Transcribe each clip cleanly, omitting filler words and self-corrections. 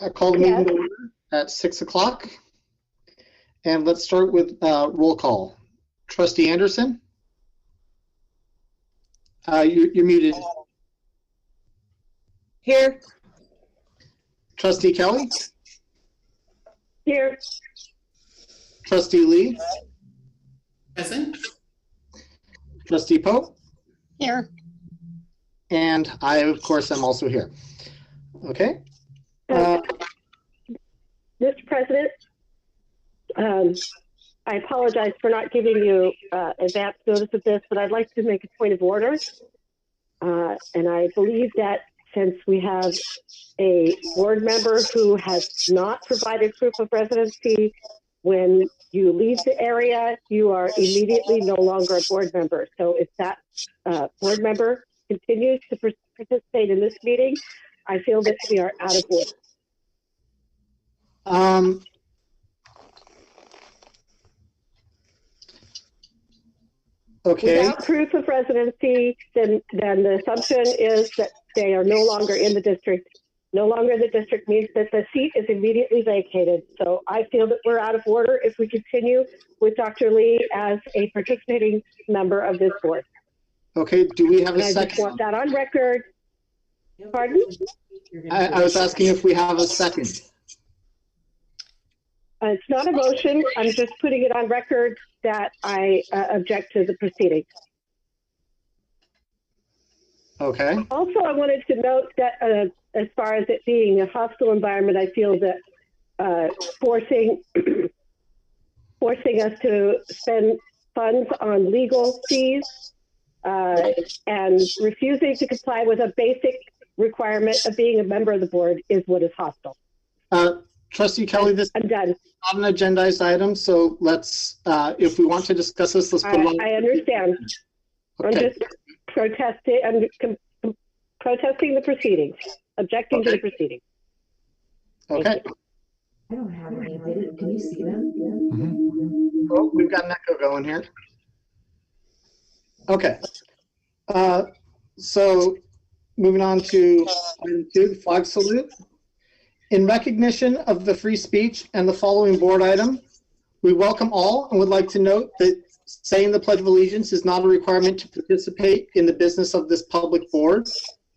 I call the meeting to order at 6 o'clock. And let's start with roll call. Trustee Anderson? You're muted. Here. Trustee Kelly? Here. Trustee Lee? Present. Trustee Pope? Here. And I, of course, am also here. Okay. Mr. President, I apologize for not giving you advance notice of this, but I'd like to make a point of order. And I believe that since we have a board member who has not provided proof of residency, when you leave the area, you are immediately no longer a board member. So if that board member continues to participate in this meeting, I feel that we are out of order. Okay. Without proof of residency, then the assumption is that they are no longer in the district. No longer in the district means that the seat is immediately vacated. So I feel that we're out of order if we continue with Dr. Lee as a participating member of this board. Okay, do we have a second? I just want that on record. Pardon? I was asking if we have a second. It's not a motion. I'm just putting it on record that I object to the proceeding. Okay. Also, I wanted to note that as far as it being a hostile environment, I feel that forcing us to spend funds on legal fees and refusing to comply with a basic requirement of being a member of the board is what is hostile. Trustee Kelly, this is not an agendized item, so let's, if we want to discuss this, let's put it on. I understand. Okay. I'm just protesting. I'm protesting the proceedings, objecting to the proceedings. Okay. I don't have any. Can you see them? Mm-hmm. Oh, we've got an echo going here. Okay. So moving on to item 2, the flag salute. In recognition of the free speech and the following board item, we welcome all and would like to note that saying the Pledge of Allegiance is not a requirement to participate in the business of this public board.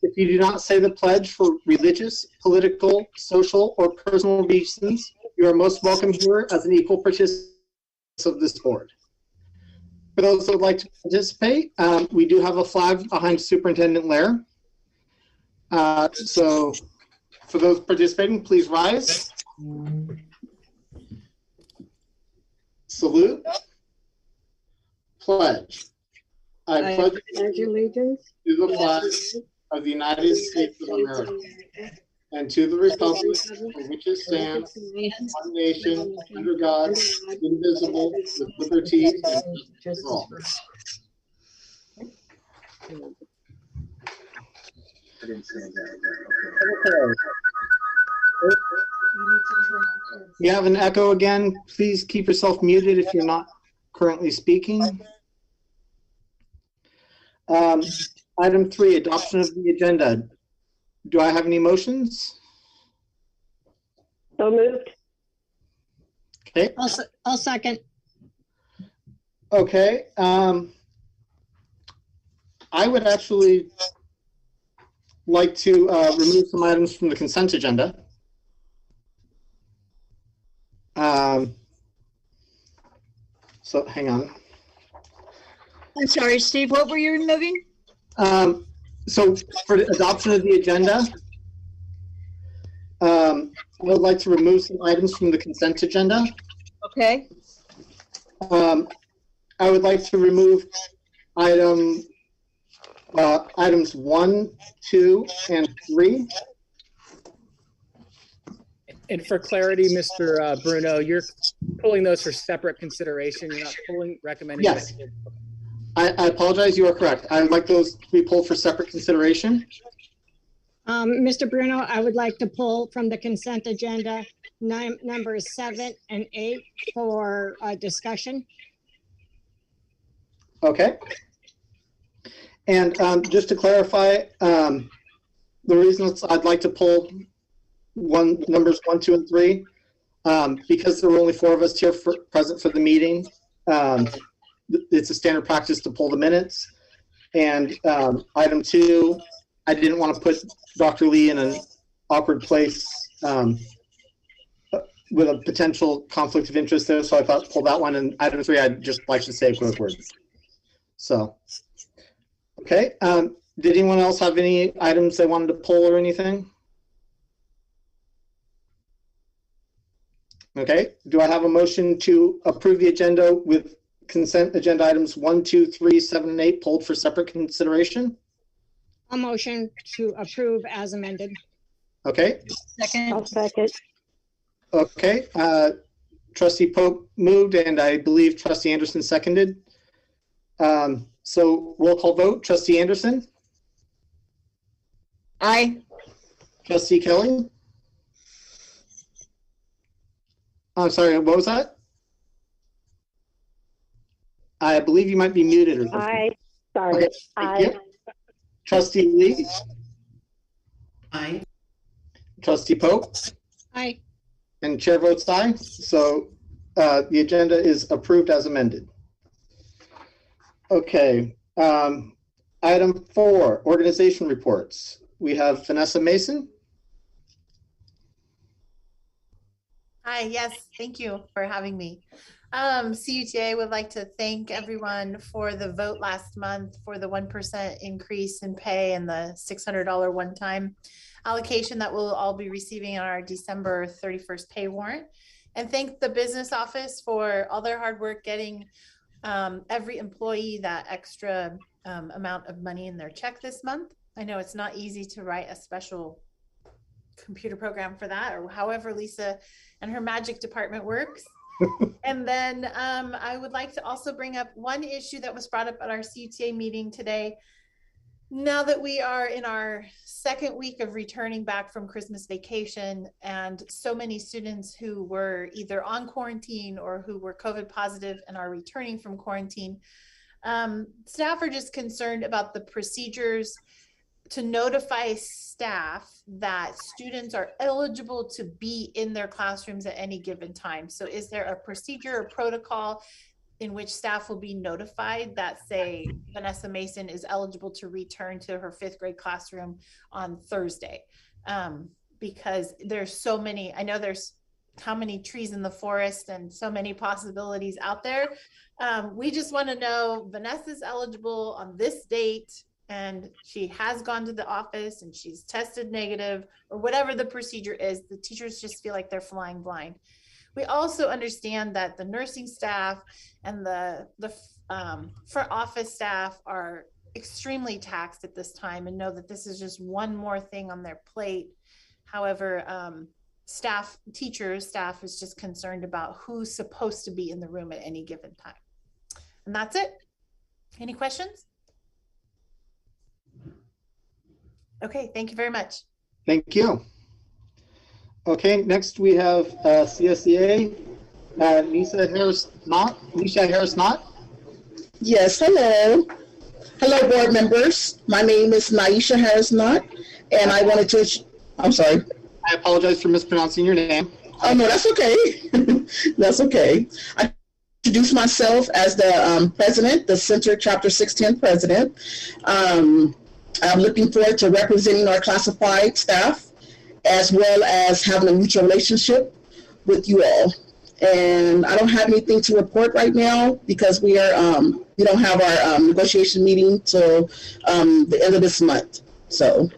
If you do not say the pledge for religious, political, social, or personal reasons, you are most welcome here as an equal participant of this board. For those that would like to participate, we do have a flag behind Superintendent Lair. So for those participating, please rise. Salute. Pledge. I pledge allegiance to the flag of the United States of America and to the republic for which it stands, one nation, under God, indivisible, with liberty and justice for all. You have an echo again. Please keep yourself muted if you're not currently speaking. Item 3, adoption of the agenda. Do I have any motions? So moved. Okay. I'll second. Okay. I would actually like to remove some items from the consent agenda. So hang on. I'm sorry, Steve, what were you removing? So for the adoption of the agenda, I would like to remove some items from the consent agenda. Okay. I would like to remove items 1, 2, and 3. And for clarity, Mr. Bruno, you're pulling those for separate consideration. You're not recommending. Yes. I apologize. You are correct. I would like those to be pulled for separate consideration. Mr. Bruno, I would like to pull from the consent agenda numbers 7 and 8 for discussion. Okay. And just to clarify, the reasons I'd like to pull numbers 1, 2, and 3. Because there were only 4 of us here present for the meeting, it's a standard practice to pull the minutes. And item 2, I didn't want to put Dr. Lee in an awkward place with a potential conflict of interest there, so I thought pull that one. And item 3, I'd just like to say a quick word. So, okay. Did anyone else have any items they wanted to pull or anything? Okay. Do I have a motion to approve the agenda with consent agenda items 1, 2, 3, 7, and 8 pulled for separate consideration? A motion to approve as amended. Okay. I'll second. Okay. Trustee Pope moved, and I believe Trustee Anderson seconded. So roll call vote. Trustee Anderson? Aye. Trustee Kelly? I'm sorry, what was that? I believe you might be muted or something. Aye. Sorry. Okay, thank you. Trustee Lee? Aye. Trustee Pope? Aye. And chair votes aye. So the agenda is approved as amended. Okay. Item 4, organization reports. We have Vanessa Mason. Hi, yes, thank you for having me. CUTA would like to thank everyone for the vote last month for the 1% increase in pay and the $600 one-time allocation that we'll all be receiving on our December 31st pay warrant. And thank the business office for all their hard work getting every employee that extra amount of money in their check this month. I know it's not easy to write a special computer program for that, or however Lisa and her magic department works. And then I would like to also bring up one issue that was brought up at our CUTA meeting today. Now that we are in our second week of returning back from Christmas vacation, and so many students who were either on quarantine or who were COVID positive and are returning from quarantine, staff are just concerned about the procedures to notify staff that students are eligible to be in their classrooms at any given time. So is there a procedure or protocol in which staff will be notified that, say, Vanessa Mason is eligible to return to her 5th grade classroom on Thursday? Because there's so many, I know there's how many trees in the forest and so many possibilities out there. We just want to know Vanessa's eligible on this date, and she has gone to the office and she's tested negative, or whatever the procedure is. The teachers just feel like they're flying blind. We also understand that the nursing staff and the front office staff are extremely taxed at this time and know that this is just one more thing on their plate. However, staff is just concerned about who's supposed to be in the room at any given time. And that's it. Any questions? Okay, thank you very much. Thank you. Okay, next we have CSEA, Nisha Harris-Knott. Yes, hello. Hello, board members. My name is Naisha Harris-Knott, and I wanted to, I'm sorry. I apologize for mispronouncing your name. Oh, no, that's okay. That's okay. I introduce myself as the president, the Center Chapter 610 president. I'm looking forward to representing our classified staff, as well as having a mutual relationship with you all. And I don't have anything to report right now because we don't have our negotiation meeting till the end of this month. So,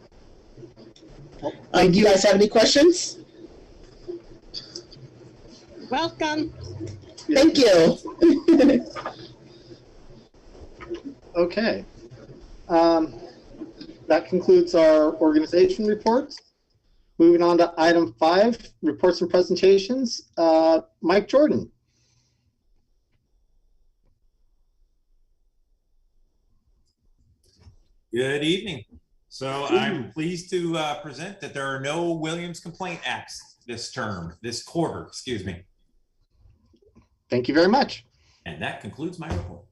do you guys have any questions? Welcome. Thank you. Okay. That concludes our organization reports. Moving on to item 5, reports and presentations. Mike Jordan. Good evening. So I'm pleased to present that there are no Williams complaint acts this quarter, excuse me. Thank you very much. And that concludes my report.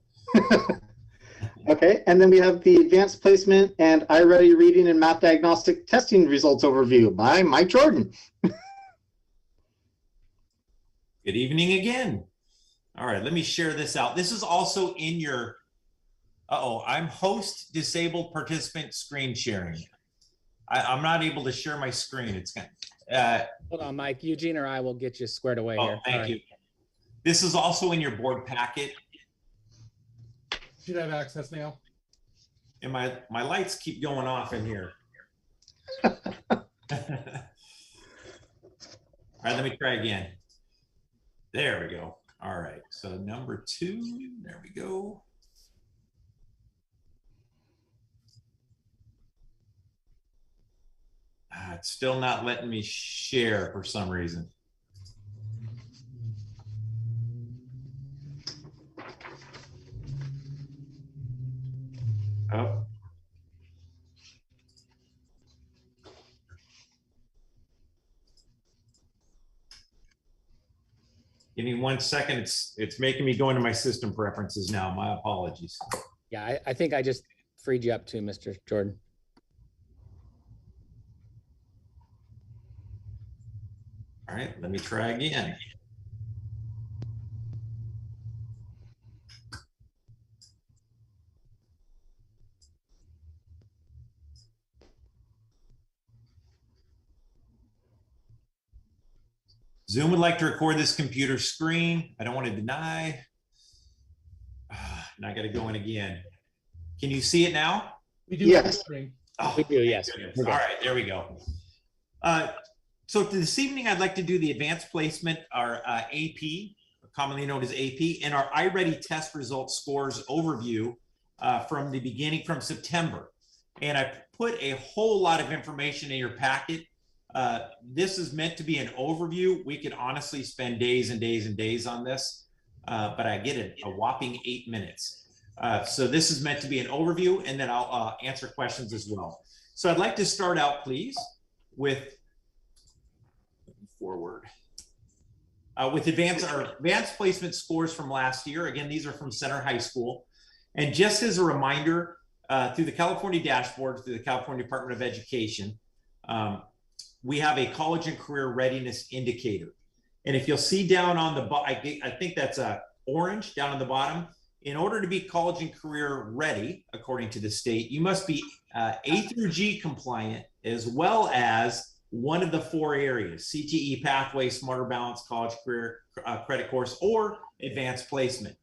Okay, and then we have the advanced placement and iReady reading and math diagnostic testing results overview by Mike Jordan. Good evening again. All right, let me share this out. This is also in your, I'm host disabled participant screen sharing. I'm not able to share my screen. It's kind of, Hold on, Mike. Eugene or I will get you squared away here. Thank you. This is also in your board packet. Should have access now. And my lights keep going off in here. All right, let me try again. There we go. All right, so number 2, there we go. It's still not letting me share for some reason. Oh. Give me 1 second. It's making me go into my system preferences now. My apologies. Yeah, I think I just freed you up too, Mr. Jordan. All right, let me try again. Zoom would like to record this computer screen. I don't want to deny. And I got to go in again. Can you see it now? We do. Yes. Oh, We do, yes. all right, there we go. So this evening, I'd like to do the advanced placement, our AP, commonly known as AP, and our iReady test results scores overview from the beginning, from September. And I put a whole lot of information in your packet. This is meant to be an overview. We could honestly spend days and days and days on this, but I get a whopping 8 minutes. So this is meant to be an overview, and then I'll answer questions as well. So I'd like to start out, please, with with advanced placement scores from last year. Again, these are from Center High School. And just as a reminder, through the California dashboard, through the California Department of Education, we have a college and career readiness indicator. And if you'll see down on the bottom, I think that's orange down on the bottom. In order to be college and career ready, according to the state, you must be A through G compliant, as well as one of the 4 areas: CTE pathway, Smarter Balance, college career credit course, or advanced placement.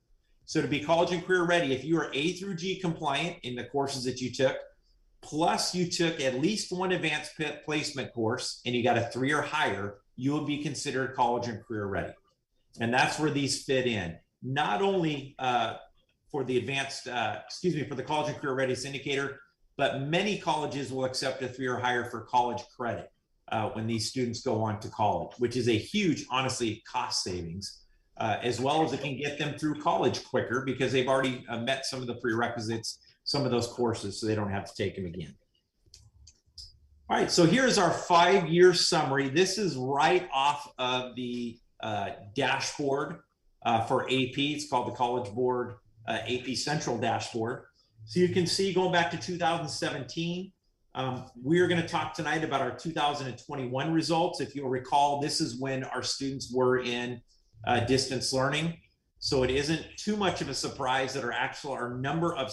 So to be college and career ready, if you are A through G compliant in the courses that you took, plus you took at least 1 advanced placement course and you got a 3 or higher, you will be considered college and career ready. And that's where these fit in. Not only for the advanced, for the college and career readiness indicator, but many colleges will accept a 3 or higher for college credit when these students go on to college, which is a huge, honestly, cost savings, as well as it can get them through college quicker because they've already met some of the prerequisites, some of those courses, so they don't have to take them again. All right, so here's our 5-year summary. This is right off of the dashboard for AP. It's called the College Board AP Central Dashboard. So you can see, going back to 2017, we're going to talk tonight about our 2021 results. If you'll recall, this is when our students were in distance learning. So it isn't too much of a surprise that our number of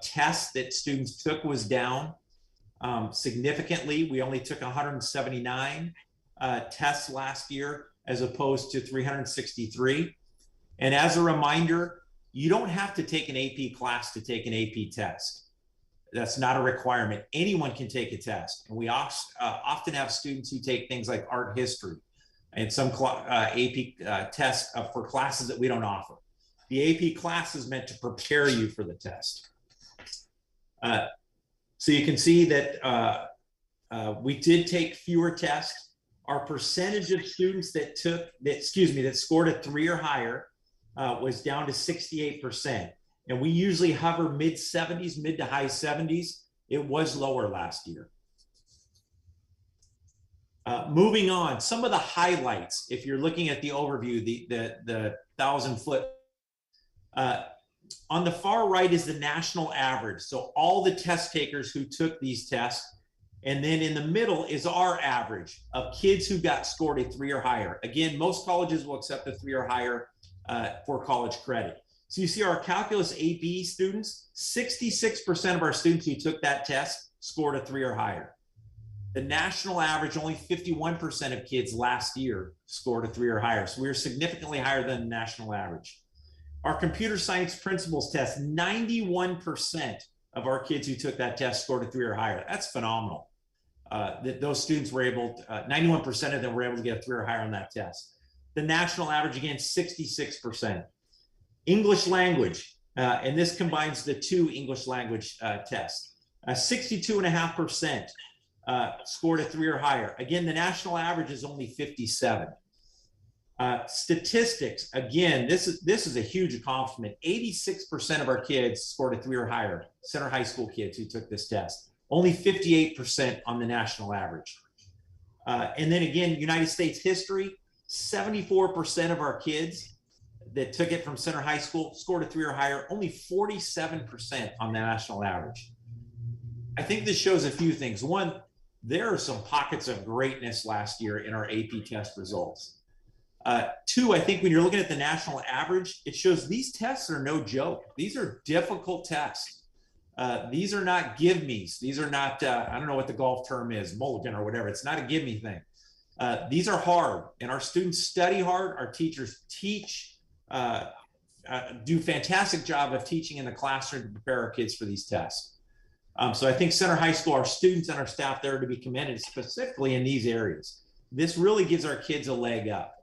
tests that students took was down significantly. We only took 179 tests last year as opposed to 363. And as a reminder, you don't have to take an AP class to take an AP test. That's not a requirement. Anyone can take a test. And we often have students who take things like art history and some AP tests for classes that we don't offer. The AP class is meant to prepare you for the test. So you can see that we did take fewer tests. Our percentage of students that scored a 3 or higher was down to 68%. And we usually hover mid-70s, mid to high 70s. It was lower last year. Moving on, some of the highlights, if you're looking at the overview, the 1,000-foot, On the far right is the national average. So all the test takers who took these tests. And then in the middle is our average of kids who got scored a 3 or higher. Again, most colleges will accept a 3 or higher for college credit. So you see our calculus AP students, 66% of our students who took that test scored a 3 or higher. The national average, only 51% of kids last year scored a 3 or higher. So we are significantly higher than the national average. Our computer science principles test, 91% of our kids who took that test scored a 3 or higher. That's phenomenal. Those students were able, 91% of them were able to get a 3 or higher on that test. The national average, again, 66%. English language, and this combines the 2 English language tests. 62.5% scored a 3 or higher. Again, the national average is only 57. Statistics, again, this is a huge accomplishment. 86% of our kids scored a 3 or higher, center high school kids who took this test. Only 58% on the national average. And then again, United States history, 74% of our kids that took it from center high school scored a 3 or higher, only 47% on the national average. I think this shows a few things. One, there are some pockets of greatness last year in our AP test results. 2, I think when you're looking at the national average, it shows these tests are no joke. These are difficult tests. These are not give-me's. These are not, I don't know what the golf term is, mulligan or whatever. It's not a give-me thing. These are hard, and our students study hard. Our teachers teach, do a fantastic job of teaching in the classroom to prepare our kids for these tests. So I think center high school, our students and our staff there are to be commended specifically in these areas. This really gives our kids a leg up.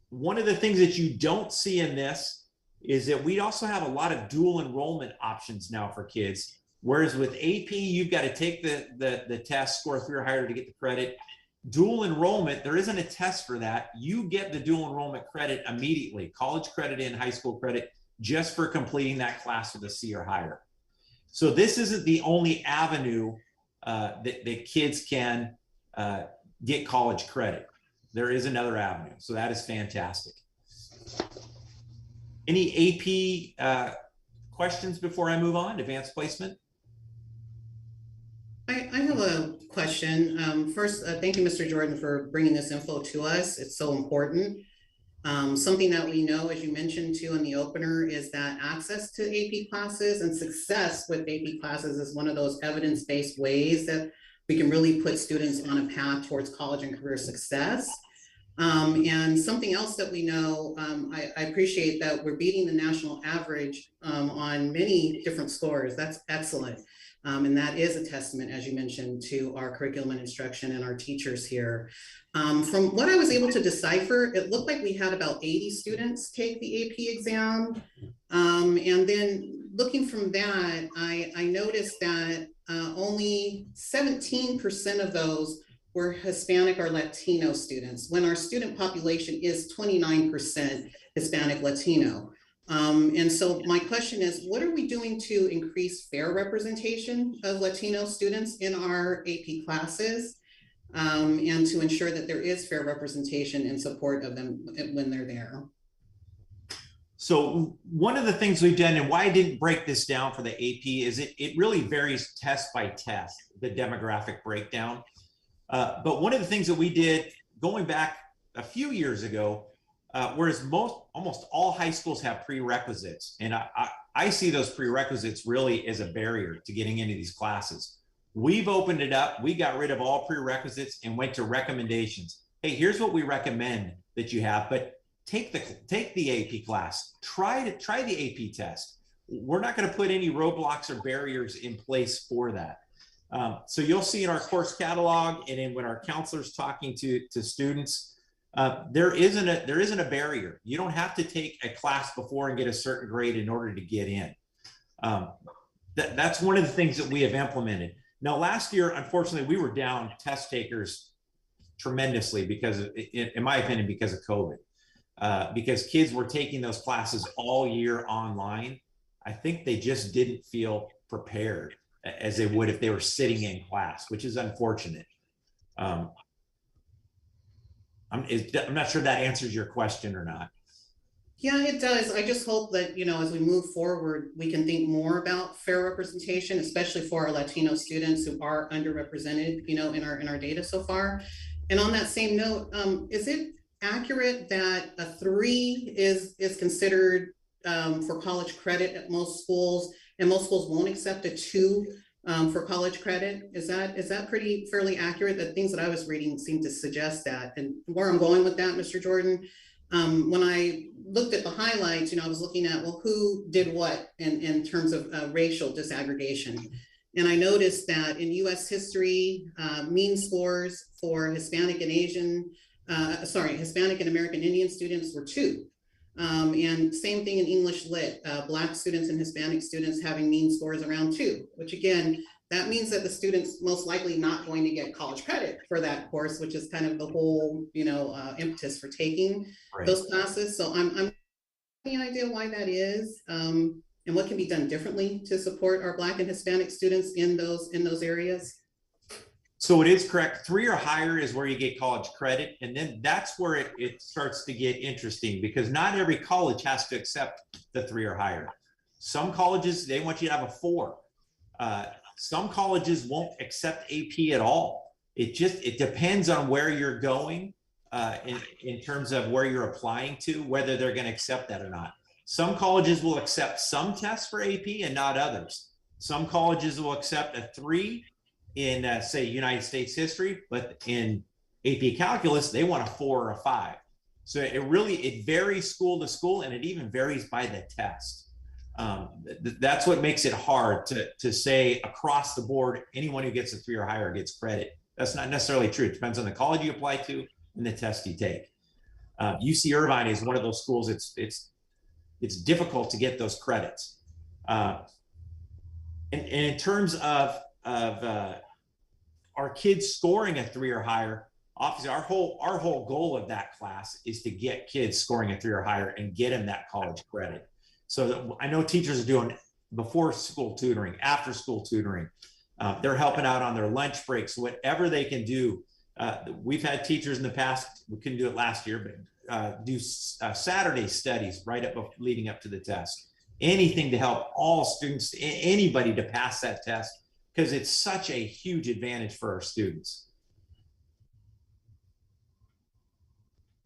One of the things that you don't see in this is that we also have a lot of dual enrollment options now for kids. Whereas with AP, you've got to take the test, score 3 or higher to get the credit. Dual enrollment, there isn't a test for that. You get the dual enrollment credit immediately, college credit and high school credit, just for completing that class with a C or higher. So this isn't the only avenue that kids can get college credit. There is another avenue. So that is fantastic. Any AP questions before I move on? Advanced placement? I have a question. First, thank you, Mr. Jordan, for bringing this info to us. It's so important. Something that we know, as you mentioned too in the opener, is that access to AP classes and success with AP classes is one of those evidence-based ways that we can really put students on a path towards college and career success. And something else that we know, I appreciate that we're beating the national average on many different scores. That's excellent. And that is a testament, as you mentioned, to our curriculum and instruction and our teachers here. From what I was able to decipher, it looked like we had about 80 students take the AP exam. And then looking from that, I noticed that only 17% of those were Hispanic or Latino students, when our student population is 29% Hispanic Latino. And so my question is, what are we doing to increase fair representation of Latino students in our AP classes, and to ensure that there is fair representation and support of them when they're there? So one of the things we've done, and why I didn't break this down for the AP, is it really varies test by test, the demographic breakdown. But one of the things that we did going back a few years ago, whereas almost all high schools have prerequisites, and I see those prerequisites really as a barrier to getting into these classes. We've opened it up. We got rid of all prerequisites and went to recommendations. Hey, here's what we recommend that you have, but take the AP class. Try the AP test. We're not going to put any roadblocks or barriers in place for that. So you'll see in our course catalog and in when our counselors talking to students, there isn't a barrier. You don't have to take a class before and get a certain grade in order to get in. That's one of the things that we have implemented. Now, last year, unfortunately, we were down test takers tremendously because, in my opinion, because of COVID. Because kids were taking those classes all year online. I think they just didn't feel prepared as they would if they were sitting in class, which is unfortunate. I'm not sure that answers your question or not. Yeah, it does. I just hope that, as we move forward, we can think more about fair representation, especially for our Latino students who are underrepresented, in our data so far. And on that same note, is it accurate that a 3 is considered for college credit at most schools, and most schools won't accept a 2 for college credit? Is that pretty fairly accurate? The things that I was reading seem to suggest that. And where I'm going with that, Mr. Jordan, when I looked at the highlights, I was looking at, well, who did what in terms of racial disaggregation. And I noticed that in US history, mean scores for Hispanic and Hispanic and American Indian students were 2. And same thing in English Lit, Black students and Hispanic students having mean scores around 2, which again, that means that the student's most likely not going to get college credit for that course, which is kind of the whole, impetus for taking those classes. So I'm any idea why that is, and what can be done differently to support our Black and Hispanic students in those areas? So it is correct. 3 or higher is where you get college credit. And then that's where it starts to get interesting, because not every college has to accept the 3 or higher. Some colleges, they want you to have a 4. Some colleges won't accept AP at all. It depends on where you're going in terms of where you're applying to, whether they're going to accept that or not. Some colleges will accept some tests for AP and not others. Some colleges will accept a 3 in say United States history, but in AP calculus, they want a 4 or a 5. So it varies school to school, and it even varies by the test. That's what makes it hard to say across the board, anyone who gets a 3 or higher gets credit. That's not necessarily true. It depends on the college you apply to and the test you take. UC Irvine is one of those schools. It's difficult to get those credits. And in terms of our kids scoring a 3 or higher, obviously our whole goal of that class is to get kids scoring a 3 or higher and get them that college credit. So I know teachers are doing before school tutoring, after school tutoring. They're helping out on their lunch breaks, whatever they can do. We've had teachers in the past, we couldn't do it last year, but do Saturday studies right up leading up to the test. Anything to help all students, anybody to pass that test, because it's such a huge advantage for our students.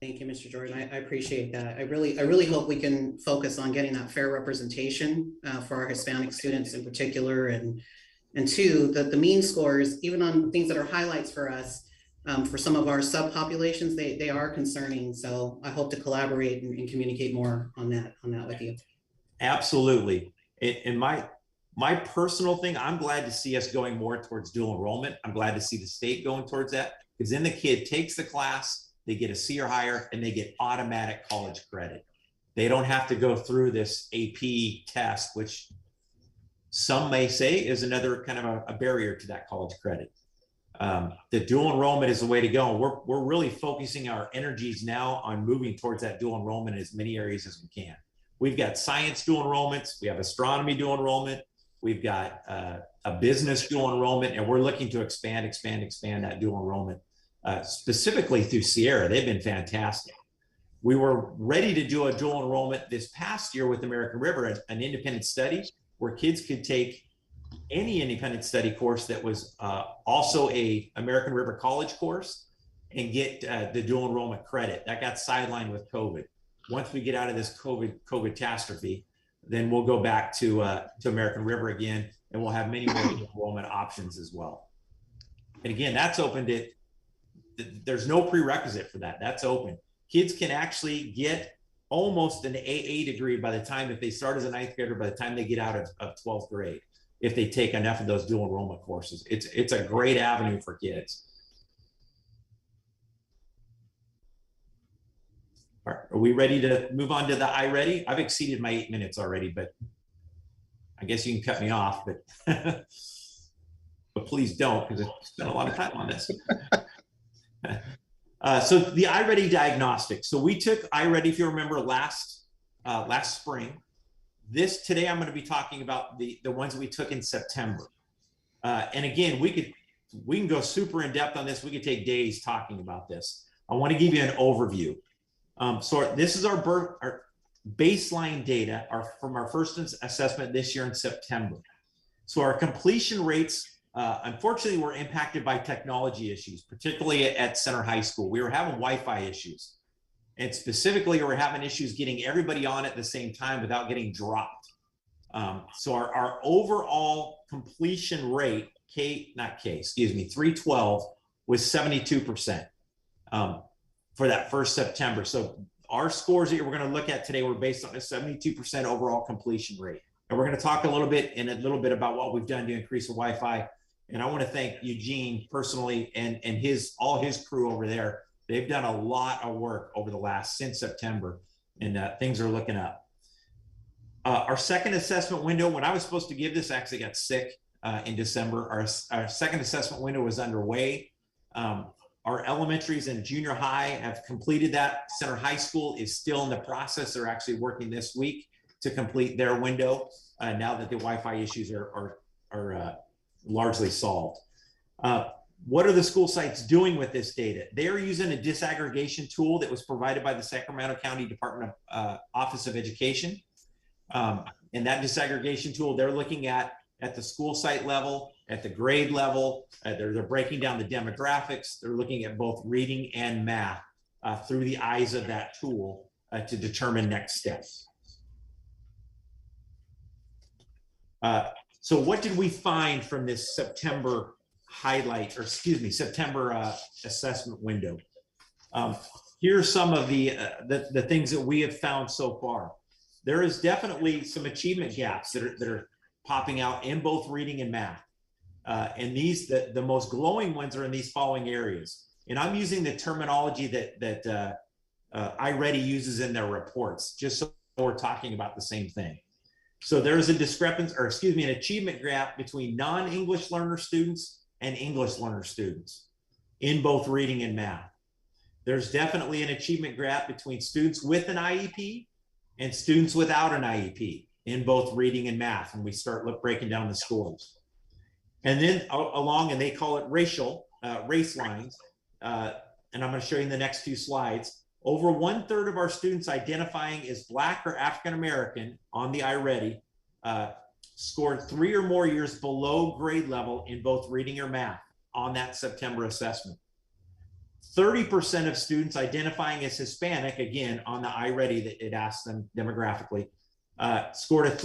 Thank you, Mr. Jordan. I appreciate that. I really hope we can focus on getting that fair representation for our Hispanic students in particular, and 2, that the mean scores, even on things that are highlights for us, for some of our subpopulations, they are concerning. So I hope to collaborate and communicate more on that with you. Absolutely. And my personal thing, I'm glad to see us going more towards dual enrollment. I'm glad to see the state going towards that, because then the kid takes the class, they get a C or higher, and they get automatic college credit. They don't have to go through this AP test, which some may say is another kind of a barrier to that college credit. The dual enrollment is the way to go. We're really focusing our energies now on moving towards that dual enrollment in as many areas as we can. We've got science dual enrollments, we have astronomy dual enrollment, we've got a business dual enrollment, and we're looking to expand that dual enrollment. Specifically through Sierra. They've been fantastic. We were ready to do a dual enrollment this past year with American River, an independent study where kids could take any independent study course that was also a American River College course and get the dual enrollment credit. That got sidelined with COVID. Once we get out of this COVID catastrophe, then we'll go back to American River again, and we'll have many more enrollment options as well. And again, that's opened it. There's no prerequisite for that. That's open. Kids can actually get almost an AA degree by the time, if they start as a 9th grader, by the time they get out of 12th grade, if they take enough of those dual enrollment courses. It's a great avenue for kids. All right, are we ready to move on to the iReady? I've exceeded my 8 minutes already, but I guess you can cut me off, but but please don't, because I spent a lot of time on this. So the iReady Diagnostic. So we took iReady, if you remember, last spring. Today I'm going to be talking about the ones that we took in September. And again, we can go super in depth on this. We could take days talking about this. I want to give you an overview. So this is our baseline data are from our first assessment this year in September. So our completion rates, unfortunately, were impacted by technology issues, particularly at Center High School. We were having Wi-Fi issues. And specifically, we were having issues getting everybody on at the same time without getting dropped. So our overall completion rate, 312, was 72% for that first September. So our scores that we're going to look at today were based on a 72% overall completion rate. And we're going to talk a little bit about what we've done to increase the Wi-Fi. And I want to thank Eugene personally and all his crew over there. They've done a lot of work over since September, and things are looking up. Our second assessment window, when I was supposed to give this, I actually got sick in December. Our second assessment window was underway. Our elementaries and junior high have completed that. Center High School is still in the process. They're actually working this week to complete their window now that the Wi-Fi issues are largely solved. What are the school sites doing with this data? They're using a disaggregation tool that was provided by the Sacramento County Department of Office of Education. And that disaggregation tool, they're looking at the school site level, at the grade level. They're breaking down the demographics. They're looking at both reading and math through the eyes of that tool to determine next steps. So what did we find from this September September assessment window? Here are some of the things that we have found so far. There is definitely some achievement gaps that are popping out in both reading and math. And the most glowing ones are in these following areas. And I'm using the terminology that iReady uses in their reports, just so we're talking about the same thing. So there's a discrepancy, an achievement gap between non-English learner students and English learner students in both reading and math. There's definitely an achievement gap between students with an IEP and students without an IEP in both reading and math when we start breaking down the scores. And then and they call it race lines. And I'm going to show you in the next few slides. Over 1/3 of our students identifying as Black or African American on the iReady scored 3 or more years below grade level in both reading or math on that September assessment. 30% of students identifying as Hispanic, again, on the iReady that it asked them demographically, scored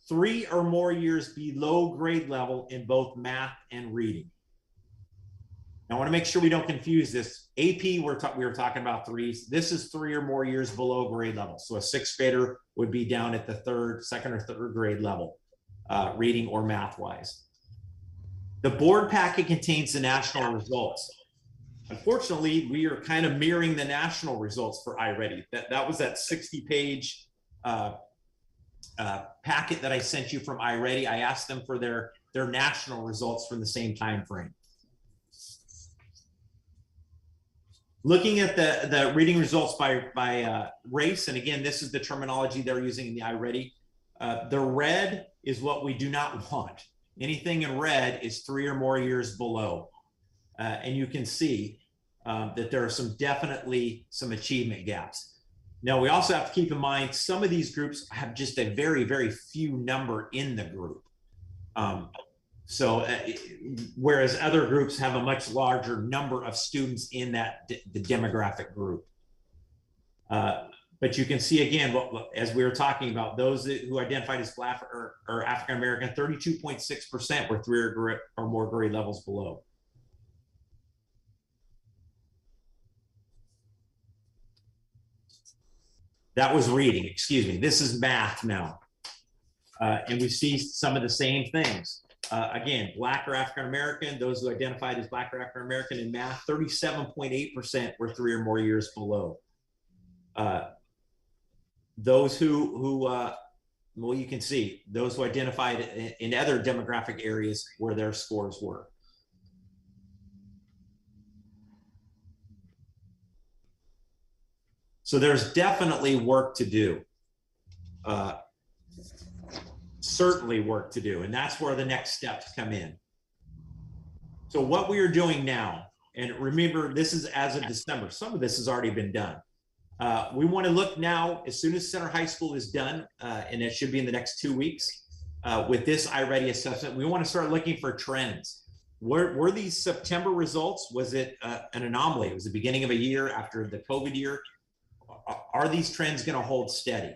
3 or more years below grade level in both math and reading. Now, I want to make sure we don't confuse this. AP, we were talking about 3s. This is 3 or more years below grade level. So a 6th grader would be down at the second or third grade level, reading or math wise. The board packet contains the national results. Unfortunately, we are kind of mirroring the national results for iReady. That was that 60-page packet that I sent you from iReady. I asked them for their national results from the same time frame. Looking at the reading results by race, and again, this is the terminology they're using in the iReady. The red is what we do not want. Anything in red is 3 or more years below. And you can see that there are definitely some achievement gaps. Now, we also have to keep in mind, some of these groups have just a very, very few number in the group. Whereas other groups have a much larger number of students in the demographic group. But you can see again, as we were talking about, those who identified as Black or African American, 32.6% were 3 or more grade levels below. That was reading, excuse me. This is math now. And we see some of the same things. Again, Black or African American, those who identified as Black or African American in math, 37.8% were 3 or more years below. Those well, you can see those who identified in other demographic areas where their scores were. So there's definitely work to do. Certainly work to do, and that's where the next steps come in. So what we are doing now, and remember, this is as of December, some of this has already been done. We want to look now, as soon as Center High School is done, and it should be in the next 2 weeks, with this iReady assessment, we want to start looking for trends. Were these September results, was it an anomaly? It was the beginning of a year after the COVID year. Are these trends going to hold steady?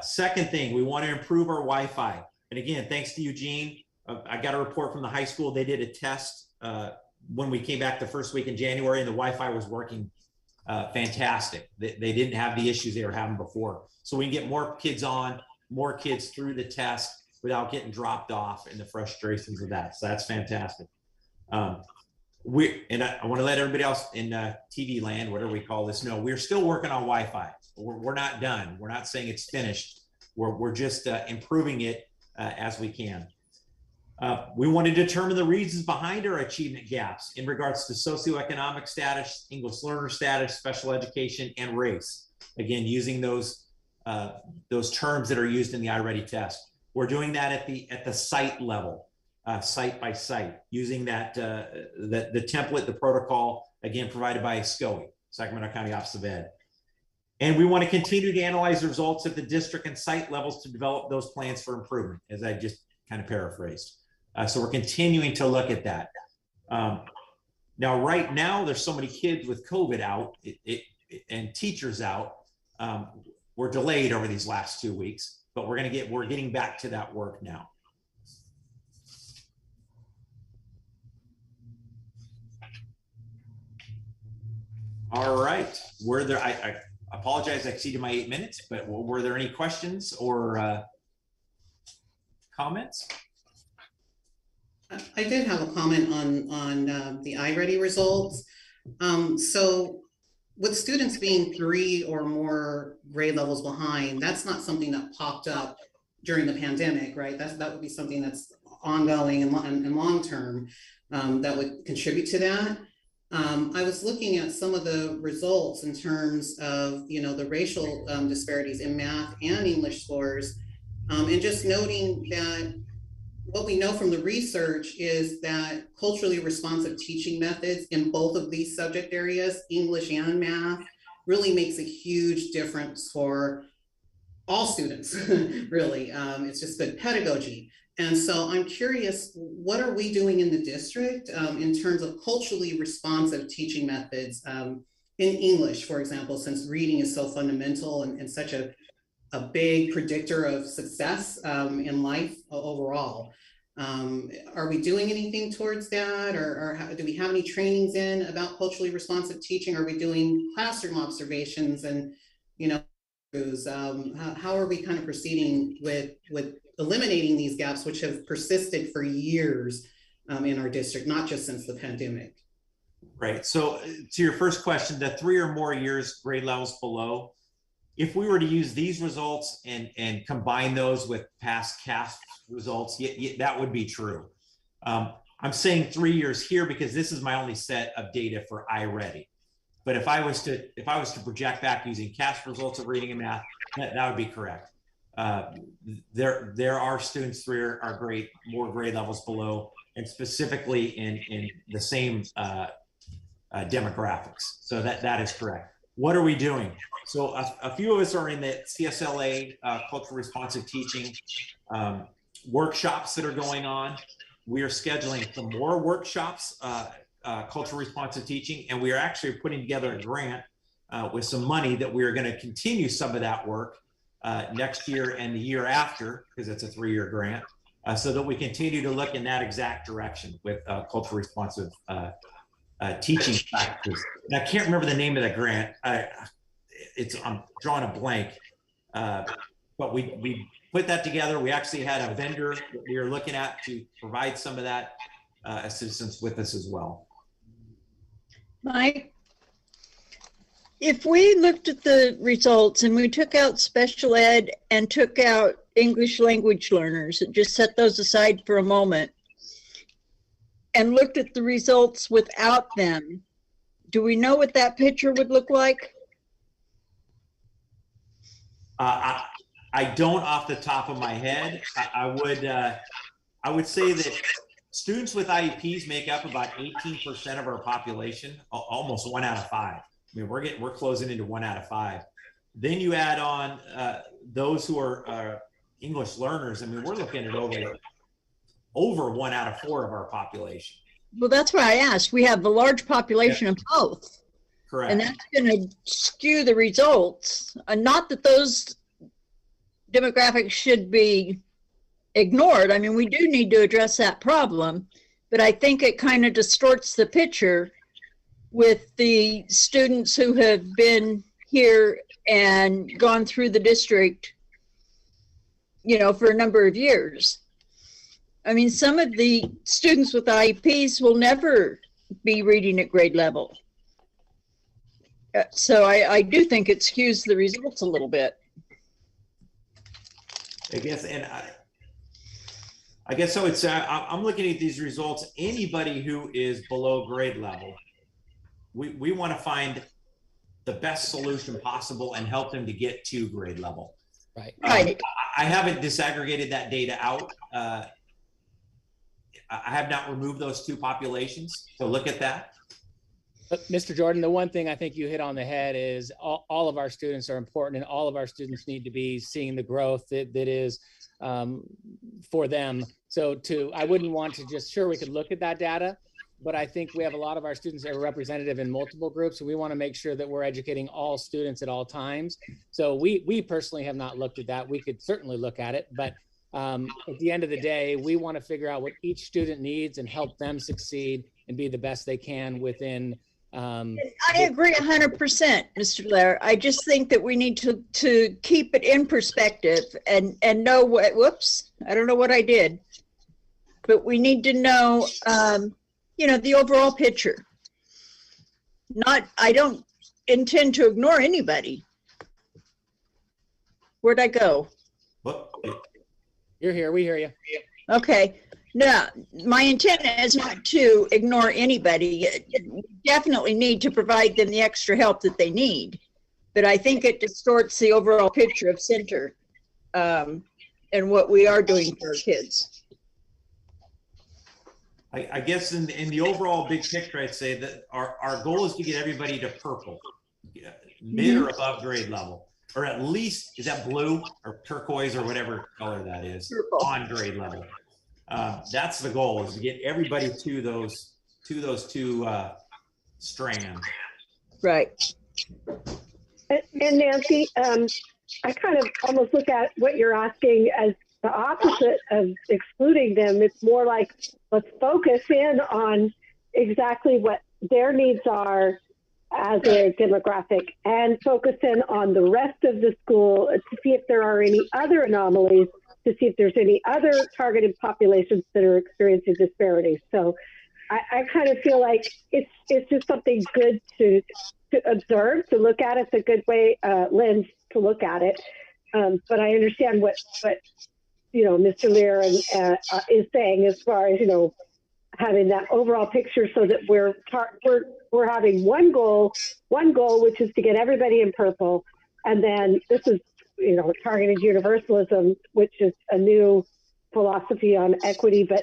Second thing, we want to improve our Wi-Fi. And again, thanks to Eugene, I got a report from the high school. They did a test when we came back the first week in January, and the Wi-Fi was working fantastic. They didn't have the issues they were having before. So we can get more kids on, more kids through the test without getting dropped off and the frustrations of that. So that's fantastic. I want to let everybody else in TV land, whatever we call this, know we're still working on Wi-Fi. We're not done. We're not saying it's finished. We're just improving it as we can. We want to determine the reasons behind our achievement gaps in regards to socioeconomic status, English learner status, special education, and race. Again, using those terms that are used in the iReady test. We're doing that at the site level, site by site, using that the template, the protocol, again provided by SCOE, Sacramento County Office of Ed. And we want to continue to analyze the results at the district and site levels to develop those plans for improvement, as I just kind of paraphrased. So we're continuing to look at that. Now, right now, there's so many kids with COVID out and teachers out. We're delayed over these last 2 weeks, but we're getting back to that work now. All right, I apologize, I exceeded my 8 minutes, but were there any questions or comments? I did have a comment on the iReady results. So with students being 3 or more grade levels behind, that's not something that popped up during the pandemic, right? That would be something that's ongoing and long-term that would contribute to that. I was looking at some of the results in terms of, the racial disparities in math and English scores, and just noting that what we know from the research is that culturally responsive teaching methods in both of these subject areas, English and math, really makes a huge difference for all students, really. It's just good pedagogy. And so I'm curious, what are we doing in the district in terms of culturally responsive teaching methods in English, for example, since reading is so fundamental and such a big predictor of success in life overall. Are we doing anything towards that, or do we have any trainings in about culturally responsive teaching? Are we doing classroom observations and, how are we kind of proceeding with eliminating these gaps, which have persisted for years in our district, not just since the pandemic? Right. So to your first question, the 3 or more years grade levels below, if we were to use these results and combine those with past CAST results, that would be true. I'm saying 3 years here because this is my only set of data for iReady. But if I was to project back using CAST results of reading and math, that would be correct. There are students 3 or more grade levels below, and specifically in the same demographics. So that is correct. What are we doing? So a few of us are in the CCSA cultural responsive teaching workshops that are going on. We are scheduling some more workshops, cultural responsive teaching, and we are actually putting together a grant with some money that we are going to continue some of that work next year and the year after, because it's a 3-year grant, so that we continue to look in that exact direction with cultural responsive teaching practices. And I can't remember the name of the grant. I'm drawing a blank, but we put that together. We actually had a vendor that we were looking at to provide some of that assistance with us as well. Mike, if we looked at the results and we took out special ed and took out English language learners, and just set those aside for a moment, and looked at the results without them, do we know what that picture would look like? I don't off the top of my head. I would say that students with IEPs make up about 18% of our population, almost 1 out of 5. I mean, we're closing into 1 out of 5. Then you add on those who are English learners. I mean, we're looking at over 1 out of 4 of our population. Well, that's why I asked. We have a large population of both. Correct. And that's going to skew the results. Not that those demographics should be ignored. I mean, we do need to address that problem, but I think it kind of distorts the picture with the students who have been here and gone through the district, you know, for a number of years. I mean, some of the students with IEPs will never be reading at grade level. So I do think it skews the results a little bit. I guess, and I guess so. It's I'm looking at these results. Anybody who is below grade level, we want to find the best solution possible and help them to get to grade level. Right. Right. I haven't disaggregated that data out. I have not removed those 2 populations. So look at that. But Mr. Jordan, the one thing I think you hit on the head is all of our students are important, and all of our students need to be seeing the growth that is for them. So I wouldn't want to just, sure, we could look at that data, but I think we have a lot of our students that are representative in multiple groups, and we want to make sure that we're educating all students at all times. So we personally have not looked at that. We could certainly look at it, but at the end of the day, we want to figure out what each student needs and help them succeed and be the best they can within. I agree 100%, Mr. Blair. I just think that we need to keep it in perspective and know what, whoops, I don't know what I did, but we need to know, you know, the overall picture. I don't intend to ignore anybody. Where'd I go? What? You're here, we hear you. Okay. No, my intent is not to ignore anybody. We definitely need to provide them the extra help that they need. But I think it distorts the overall picture of Center and what we are doing for our kids. I guess in the overall big picture, I'd say that our goal is to get everybody to purple, mid or above grade level, or at least, is that blue or turquoise or whatever color that is, purple. On grade level. That's the goal, is to get everybody to those 2 strands. Right. And Nancy, I kind of almost look at what you're asking as the opposite of excluding them. It's more like, let's focus in on exactly what their needs are as a demographic and focus in on the rest of the school to see if there are any other anomalies, to see if there's any other targeted populations that are experiencing disparities. So I kind of feel like it's just something good to observe, to look at. It's a good way, lens to look at it. But I understand what you know, Mr. Lear is saying as far as, you know, having that overall picture so that we're having one goal, which is to get everybody in purple. And then this is, you know, targeted universalism, which is a new philosophy on equity, but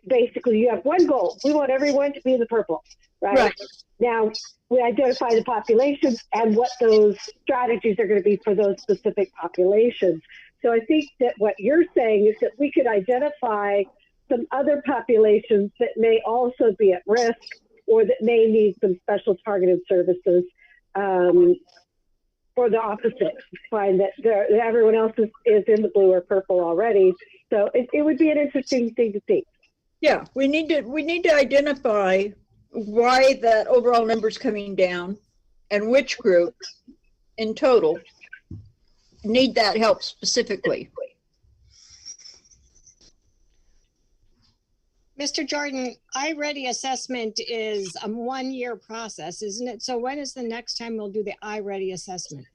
basically you have one goal. We want everyone to be in the purple, right? Now we identify the populations and what those strategies are going to be for those specific populations. So I think that what you're saying is that we could identify some other populations that may also be at risk or that may need some special targeted services, or the opposite, find that everyone else is in the blue or purple already. So it would be an interesting thing to see. Yeah, we need to identify why that overall number is coming down and which group in total need that help specifically. Mr. Jordan, iReady assessment is a 1-year process, isn't it? So when is the next time we'll do the iReady assessment?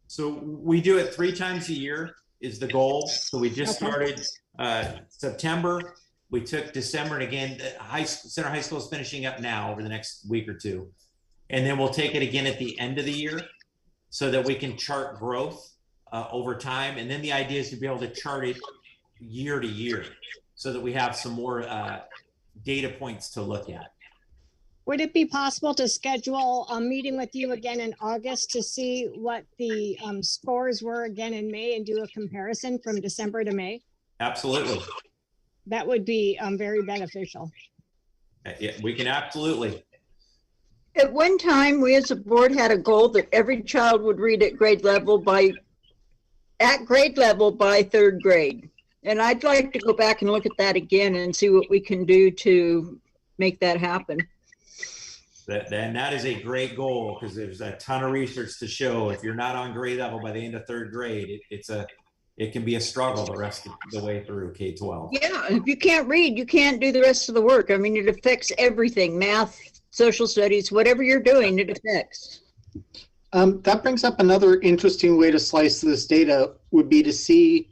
So we do it 3 times a year is the goal. So we just started September. We took December, and again, Center High School is finishing up now over the next week or 2. And then we'll take it again at the end of the year so that we can chart growth over time. And then the idea is to be able to chart it year to year so that we have some more data points to look at. Would it be possible to schedule a meeting with you again in August to see what the scores were again in May and do a comparison from December to May? Absolutely. That would be very beneficial. Yeah, we can absolutely. At one time, we as a board had a goal that every child would read at grade level by third grade. And I'd like to go back and look at that again and see what we can do to make that happen. And that is a great goal, because there's a ton of research to show if you're not on grade level by the end of third grade, it can be a struggle the rest of the way through K-12. Yeah, if you can't read, you can't do the rest of the work. I mean, it affects everything, math, social studies, whatever you're doing, it affects. That brings up another interesting way to slice this data would be to see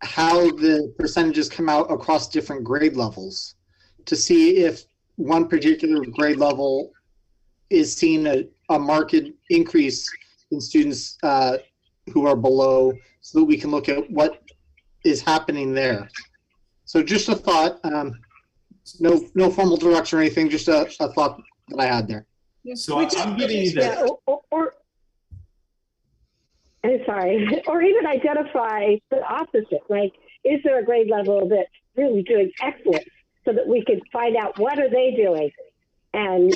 how the percentages come out across different grade levels, to see if one particular grade level is seeing a marked increase in students who are below, so that we can look at what is happening there. So just a thought, no formal direction or anything, just a thought that I had there. So I'm giving you that. I'm sorry, or even identify the opposite. Like, is there a grade level that's really doing excellent, so that we could find out what are they doing, and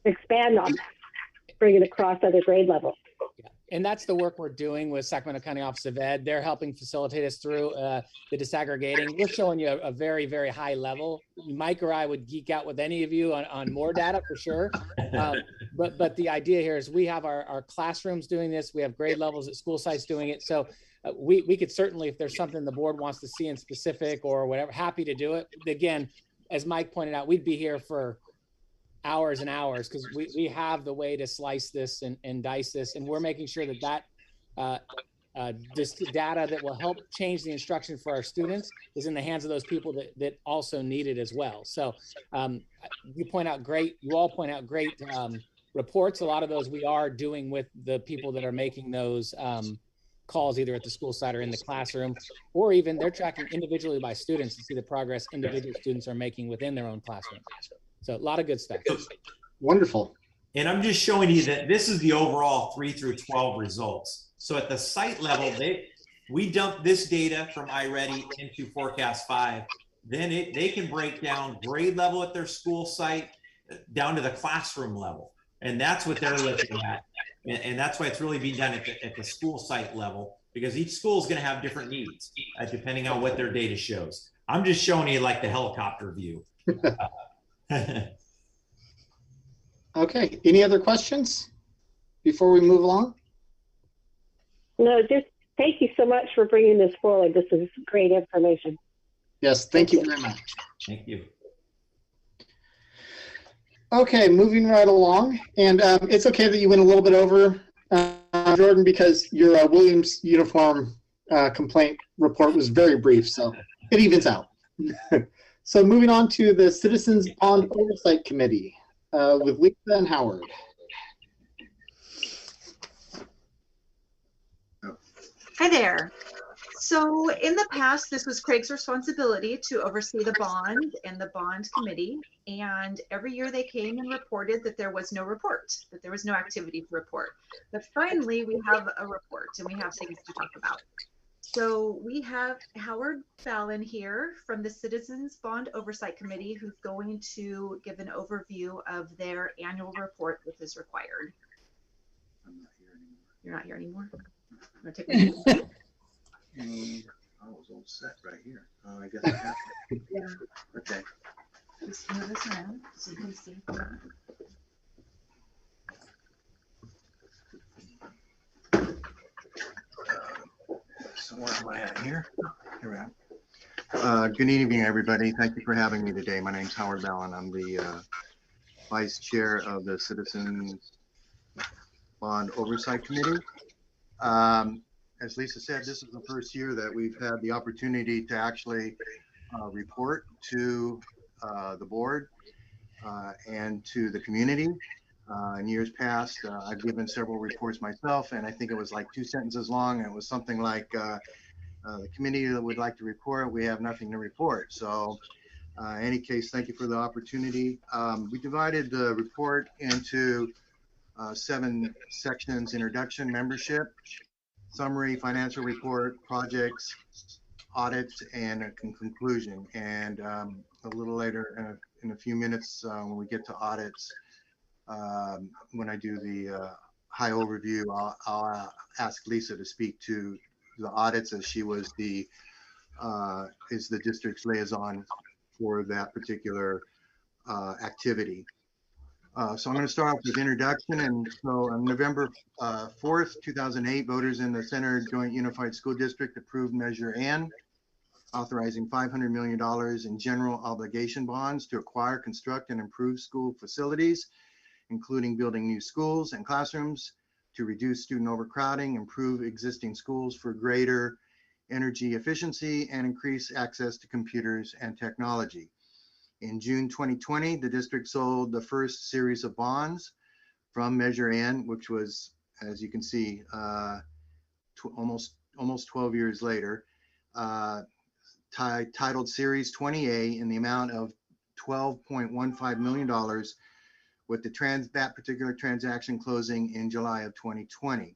expand on that, bring it across other grade levels. Yeah. And that's the work we're doing with Sacramento County Office of Ed. They're helping facilitate us through the disaggregating. We're showing you a very, very high level. Mike or I would geek out with any of you on more data for sure. But the idea here is we have our classrooms doing this. We have grade levels at school sites doing it. So we could certainly, if there's something the board wants to see in specific or whatever, happy to do it. Again, as Mike pointed out, we'd be here for hours and hours, because we have the way to slice this and dice this, and we're making sure that this data that will help change the instruction for our students is in the hands of those people that also need it as well. So you all point out great reports. A lot of those we are doing with the people that are making those calls, either at the school site or in the classroom, or even they're tracking individually by students to see the progress individual students are making within their own classroom. So a lot of good stuff. Wonderful. And I'm just showing you that this is the overall 3 through 12 results. So at the site level, we dump this data from iReady into Forecast 5. Then they can break down grade level at their school site down to the classroom level. And that's what they're looking at. And that's why it's really being done at the school site level, because each school is going to have different needs depending on what their data shows. I'm just showing you like the helicopter view. Okay, any other questions before we move along? No, just thank you so much for bringing this forward. This is great information. Yes, thank you very much. Thank you. Okay, moving right along, and it's okay that you went a little bit over, Jordan, because your Williams uniform complaint report was very brief, so it evens out. So moving on to the Citizens Bond Oversight Committee with Lisa and Howard. Hi there. So in the past, this was Craig's responsibility to oversee the bond and the bond committee. And every year they came and reported that there was no report, that there was no activity to report. But finally, we have a report and we have things to talk about. So we have Howard Fallon here from the Citizens Bond Oversight Committee, who's going to give an overview of their annual report, which is required. I'm not here anymore. You're not here anymore? I'm gonna take my I was all set right here. I guess I have to. Yeah. Okay. Just move this around so you can see. So where am I at here? Here we are. Good evening, everybody. Thank you for having me today. My name's Howard Ballin. I'm the Vice Chair of the Citizens Bond Oversight Committee. As Lisa said, this is the first year that we've had the opportunity to actually report to the board and to the community. In years past, I've given several reports myself, and I think it was like 2 sentences long. And it was something like, the committee that would like to report, we have nothing to report. So Any case, thank you for the opportunity. We divided the report into 7 sections: introduction, membership, summary, financial report, projects, audits, and a conclusion. And a little later, in a few minutes, when we get to audits, when I do the high overview, I'll ask Lisa to speak to the audits, as she was is the district's liaison for that particular activity. So I'm going to start off with introduction. And so on November 4th, 2008, voters in the Center Joint Unified School District approved Measure N, authorizing $500 million in general obligation bonds to acquire, construct, and improve school facilities, including building new schools and classrooms to reduce student overcrowding, improve existing schools for greater energy efficiency, and increase access to computers and technology. In June 2020, the district sold the first series of bonds from Measure N, which was, as you can see, almost 12 years later, titled Series 20A in the amount of $12.15 million, with that particular transaction closing in July of 2020.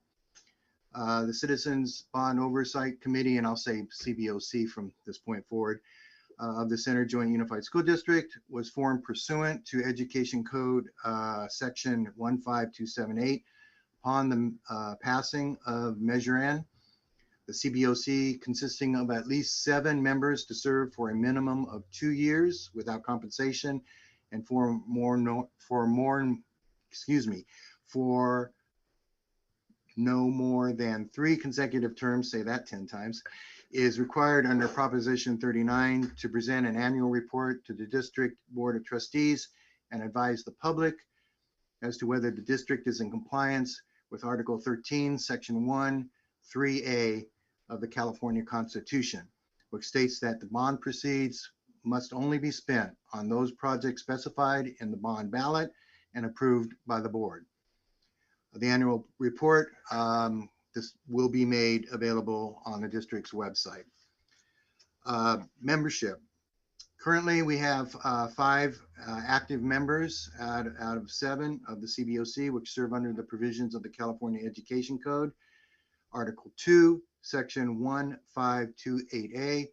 The Citizens Bond Oversight Committee, and I'll say CBOC from this point forward, of the Center Joint Unified School District was formed pursuant to Education Code Section 15278 upon the passing of Measure N. The CBOC, consisting of at least 7 members to serve for a minimum of 2 years without compensation, and for no more than 3 consecutive terms, say that 10 times, is required under Proposition 39 to present an annual report to the District Board of Trustees and advise the public as to whether the district is in compliance with Article 13, Section 1, 3A of the California Constitution, which states that the bond proceeds must only be spent on those projects specified in the bond ballot and approved by the board. The annual report, this will be made available on the district's website. Membership. Currently, we have 5 active members out of 7 of the CBOC, which serve under the provisions of the California Education Code, Article 2, Section 1528A.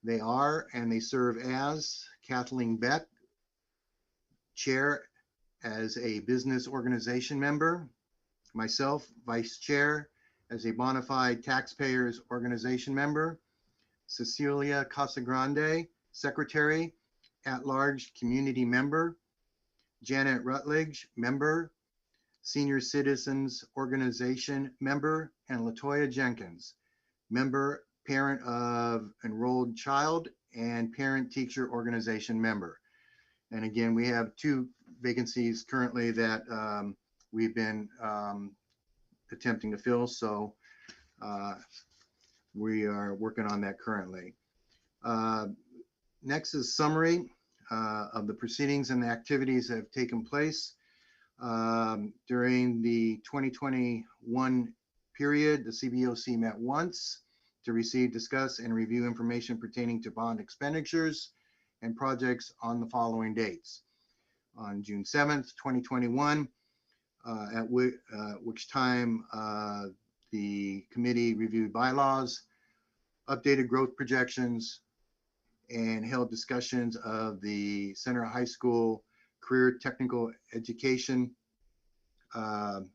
They are, and they serve as Kathleen Beck, Chair as a business organization member, myself, Vice Chair, as a bona fide taxpayers organization member, Cecilia Casagrande, Secretary, at-large community member, Janet Rutledge, member, Senior Citizens Organization member, and Latoya Jenkins, member, parent of enrolled child, and parent-teacher organization member. And again, we have 2 vacancies currently that we've been attempting to fill, so we are working on that currently. Next is summary of the proceedings and the activities that have taken place during the 2021 period. The CBOC met once to receive, discuss, and review information pertaining to bond expenditures and projects on the following dates. On June 7th, 2021, at which time the committee reviewed bylaws, updated growth projections, and held discussions of the Center High School career technical education and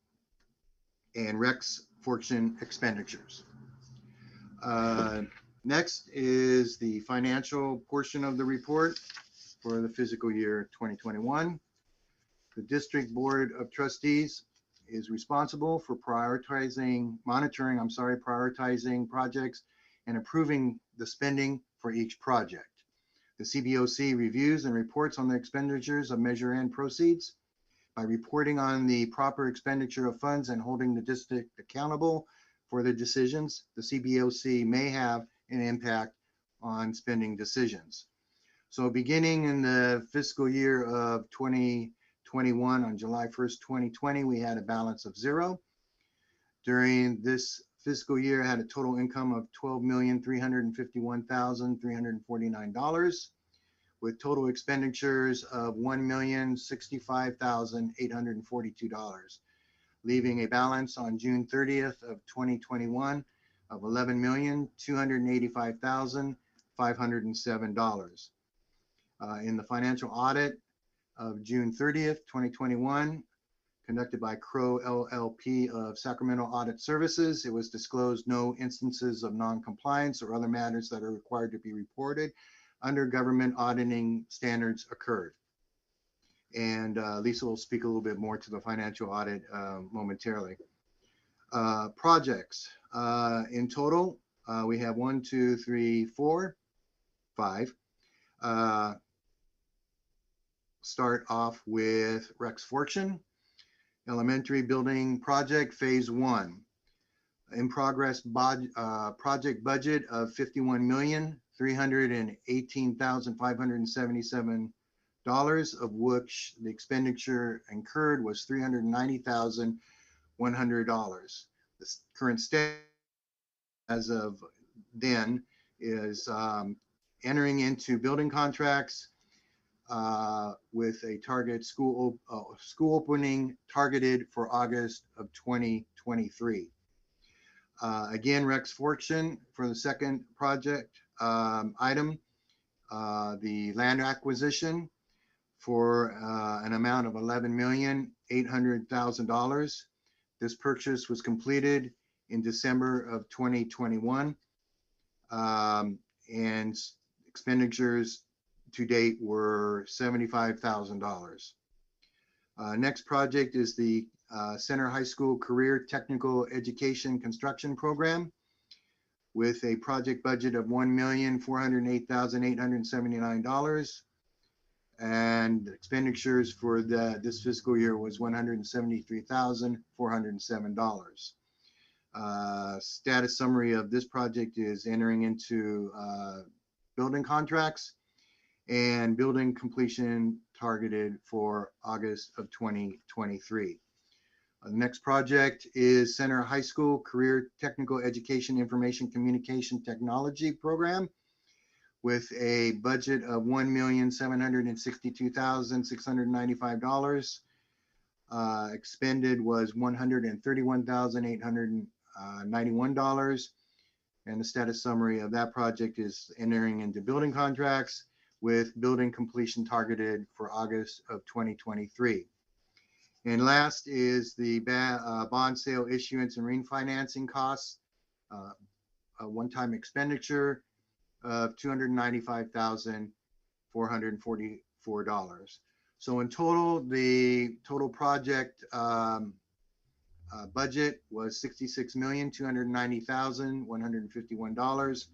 Rex Fortune expenditures. Next is the financial portion of the report for the fiscal year 2021. The District Board of Trustees is responsible for prioritizing projects and approving the spending for each project. The CBOC reviews and reports on the expenditures of Measure N proceeds. By reporting on the proper expenditure of funds and holding the district accountable for the decisions, the CBOC may have an impact on spending decisions. So beginning in the fiscal year of 2021, on July 1st, 2020, we had a balance of 0. During this fiscal year, I had a total income of $12,351,349. with total expenditures of $1,065,842, leaving a balance on June 30th of 2021 of $11,285,507. In the financial audit of June 30th, 2021, conducted by Crow LLP of Sacramento Audit Services, it was disclosed no instances of non-compliance or other matters that are required to be reported under government auditing standards occurred. And Lisa will speak a little bit more to the financial audit momentarily. Projects. In total, we have 5. Start off with Rex Fortune. Elementary Building Project Phase 1. In progress project budget of $51,318,577, of which the expenditure incurred was $390,100. The current state as of then is entering into building contracts with a target school opening targeted for August of 2023. Again, Rex Fortune for the second project item, the land acquisition for an amount of $11,800,000. This purchase was completed in December of 2021, and expenditures to date were $75,000. Next project is the Center High School Career Technical Education Construction Program with a project budget of $1,408,879, and expenditures for this fiscal year was $173,407. Status summary of this project is entering into building contracts and building completion targeted for August of 2023. The next project is Center High School Career Technical Education Information Communication Technology Program with a budget of $1,762,695. Expended was $131,891. And the status summary of that project is entering into building contracts with building completion targeted for August of 2023. And last is the bond sale issuance and refinancing costs, a one-time expenditure of $295,444. So in total, the total project budget was $66,290,151,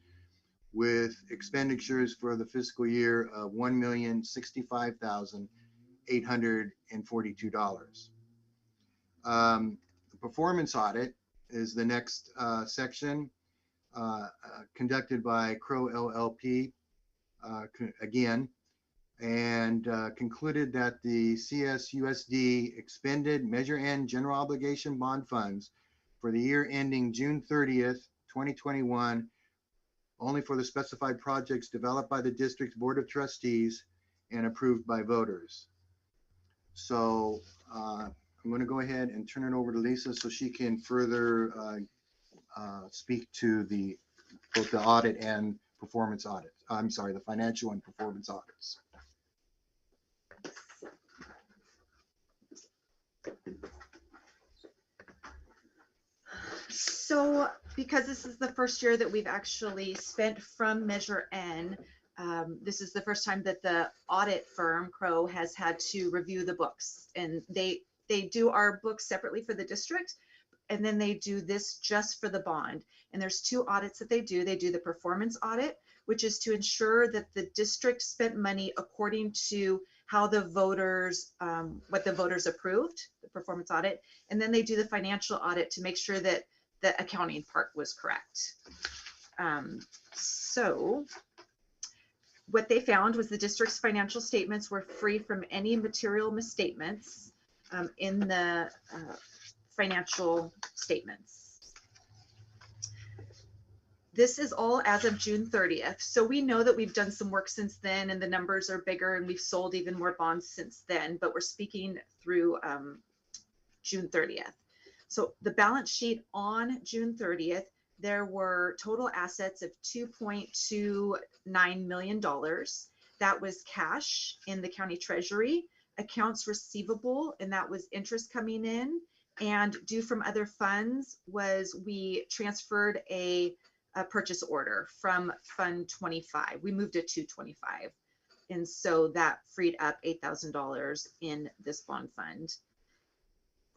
with expenditures for the fiscal year of $1,065,842. The performance audit is the next section, conducted by Crow LLP again, and concluded that the CSUSD expended Measure N general obligation bond funds for the year ending June 30th, 2021, only for the specified projects developed by the district's Board of Trustees and approved by voters. So I'm going to go ahead and turn it over to Lisa so she can further speak to both the audit and performance audit. I'm sorry, the financial and performance audits. So because this is the first year that we've actually spent from Measure N, this is the first time that the audit firm, Crow, has had to review the books. And they do our books separately for the district, and then they do this just for the bond. And there's two audits that they do. They do the performance audit, which is to ensure that the district spent money according to how the voters, what the voters approved, the performance audit. And then they do the financial audit to make sure that the accounting part was correct. So what they found was the district's financial statements were free from any material misstatements in the financial statements. This is all as of June 30th. So we know that we've done some work since then and the numbers are bigger and we've sold even more bonds since then, but we're speaking through June 30th. So the balance sheet on June 30th, there were total assets of $2.29 million. That was cash in the county treasury, accounts receivable, and that was interest coming in, and due from other funds was we transferred a purchase order from Fund 25. We moved it to 25. And so that freed up $8,000 in this bond fund.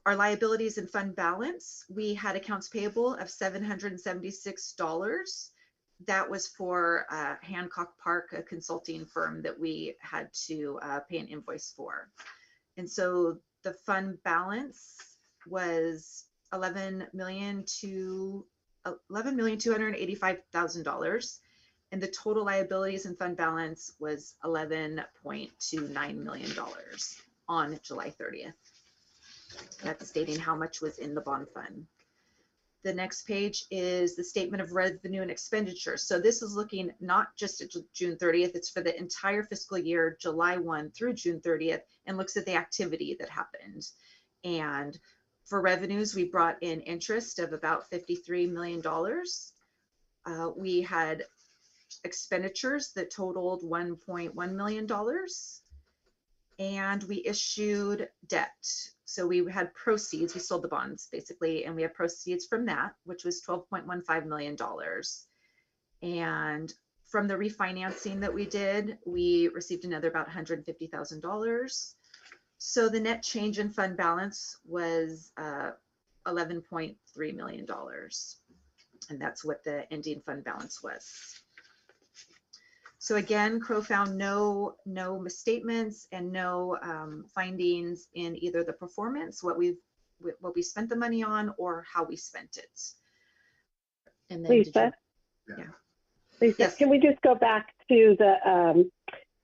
Our liabilities and fund balance, we had accounts payable of $776. That was for Hancock Park, a consulting firm that we had to pay an invoice for. And so the fund balance was $11,285,000, and the total liabilities and fund balance was $11.29 million on July 30th. That's stating how much was in the bond fund. The next page is the statement of revenue and expenditures. So this is looking not just at June 30th, it's for the entire fiscal year, July 1 through June 30th, and looks at the activity that happened. And for revenues, we brought in interest of about $53 million. We had expenditures that totaled $1.1 million. And we issued debt. So we had proceeds, we sold the bonds basically, and we had proceeds from that, which was $12.15 million. And from the refinancing that we did, we received another about $150,000. So the net change in fund balance was $11.3 million. And that's what the ending fund balance was. So again, Crow found no misstatements and no findings in either the performance, what we spent the money on, or how we spent it. And then Lisa? Yeah. Lisa, Yes. Can we just go back to the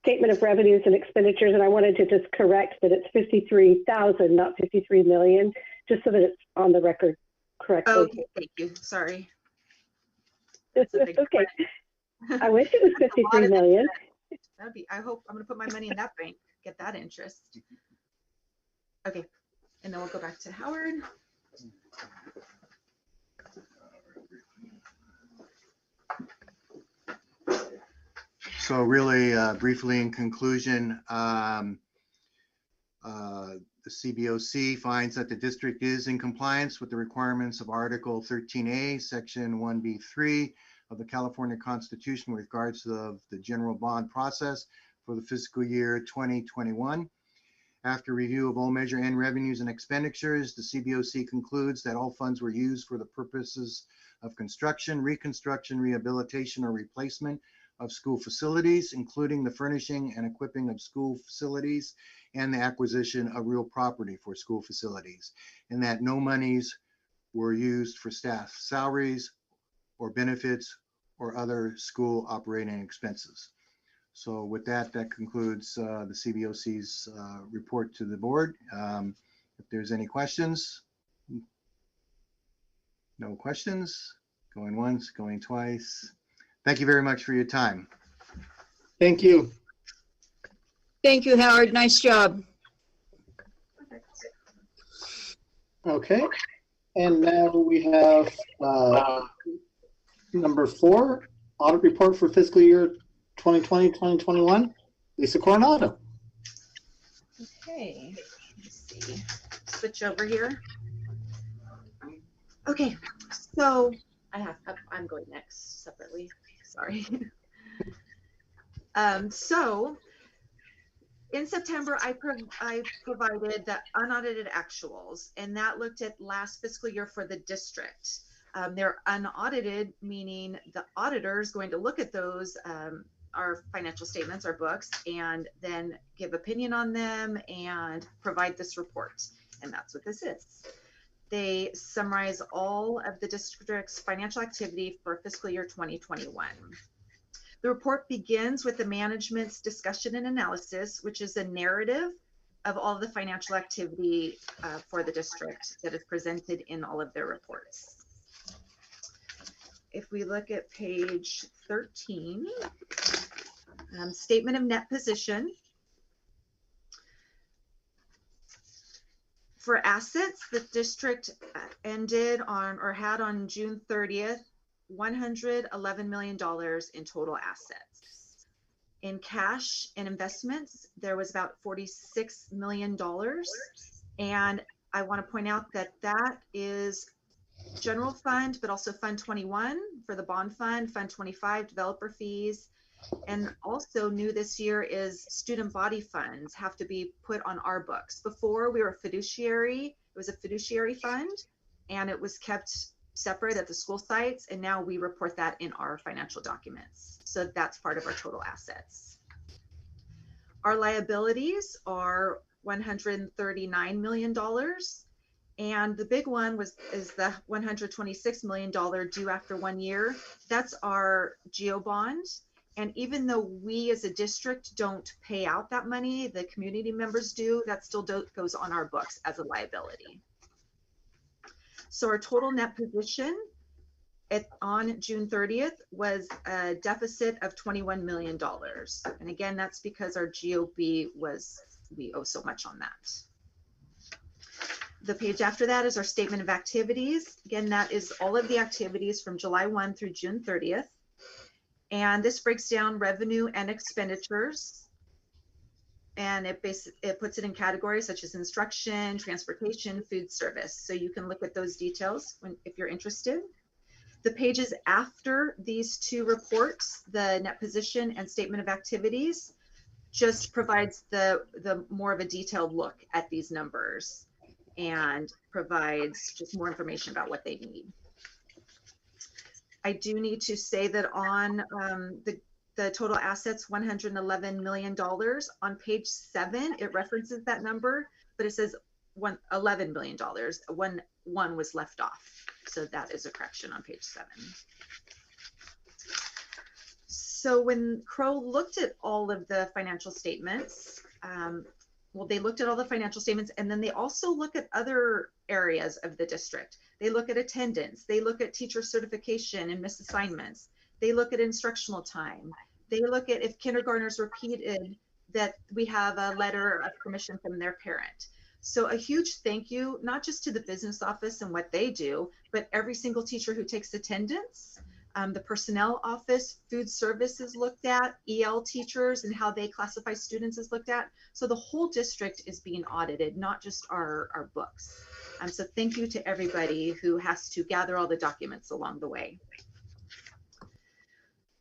statement of revenues and expenditures? And I wanted to just correct that it's 53,000, not 53 million, just so that it's on the record correctly. Okay, thank you. Sorry. It's okay. I wish it was 53 million. That'd be, I hope I'm going to put my money in that bank, get that interest. Okay. And then we'll go back to Howard. So really briefly in conclusion, the CBOC finds that the district is in compliance with the requirements of Article 13A, Section 1B3 of the California Constitution with regards to the general bond process for the fiscal year 2021. After review of all measure end revenues and expenditures, the CBOC concludes that all funds were used for the purposes of construction, reconstruction, rehabilitation, or replacement of school facilities, including the furnishing and equipping of school facilities and the acquisition of real property for school facilities, and that no monies were used for staff salaries or benefits or other school operating expenses. So with that, that concludes the CBOC's report to the board. If there's any questions, no questions, going once, going twice. Thank you very much for your time. Thank you. Thank you, Howard. Nice job. Okay. And now we have number 4, audit report for fiscal year 2020-2021. Lisa Coronado. Okay, let's see. Switch over here. Okay, so I'm going next separately. Sorry. So in September, I provided the unaudited actuals, and that looked at last fiscal year for the district. They're unaudited, meaning the auditor is going to look at those, our financial statements, our books, and then give opinion on them and provide this report. And that's what this is. They summarize all of the district's financial activity for fiscal year 2021. The report begins with the management's discussion and analysis, which is a narrative of all the financial activity for the district that is presented in all of their reports. if we look at page 13, statement of net position. For assets, the district ended on or had on June 30th, $111 million in total assets. In cash and investments, there was about $46 million. And I want to point out that that is general fund, but also Fund 21 for the bond fund, Fund 25 developer fees. And also new this year is student body funds have to be put on our books. Before we were fiduciary, it was a fiduciary fund and it was kept separate at the school sites. And now we report that in our financial documents. So that's part of our total assets. Our liabilities are $139 million. And the big one is the $126 million due after 1 year. That's our GEO bond. And even though we as a district don't pay out that money, the community members do, that still goes on our books as a liability. So our total net position on June 30th was a deficit of $21 million. And again, that's because our GOB we owe so much on that. The page after that is our statement of activities. Again, that is all of the activities from July 1 through June 30th. And this breaks down revenue and expenditures. And it puts it in categories such as instruction, transportation, food service. So you can look at those details if you're interested. The pages after these two reports, the net position and statement of activities, just provides the more of a detailed look at these numbers and provides just more information about what they need. I do need to say that on the total assets, $111 million, on page 7, it references that number, but it says $11 million. One was left off. So that is a correction on page 7. So when Crow looked at all of the financial statements, well, they looked at all the financial statements, and then they also look at other areas of the district. They look at attendance, they look at teacher certification and misassignments, they look at instructional time, they look at if kindergartners repeated, that we have a letter of permission from their parent. So a huge thank you, not just to the business office and what they do, but every single teacher who takes attendance. The personnel office, food service is looked at, EL teachers and how they classify students is looked at. So the whole district is being audited, not just our books. So thank you to everybody who has to gather all the documents along the way.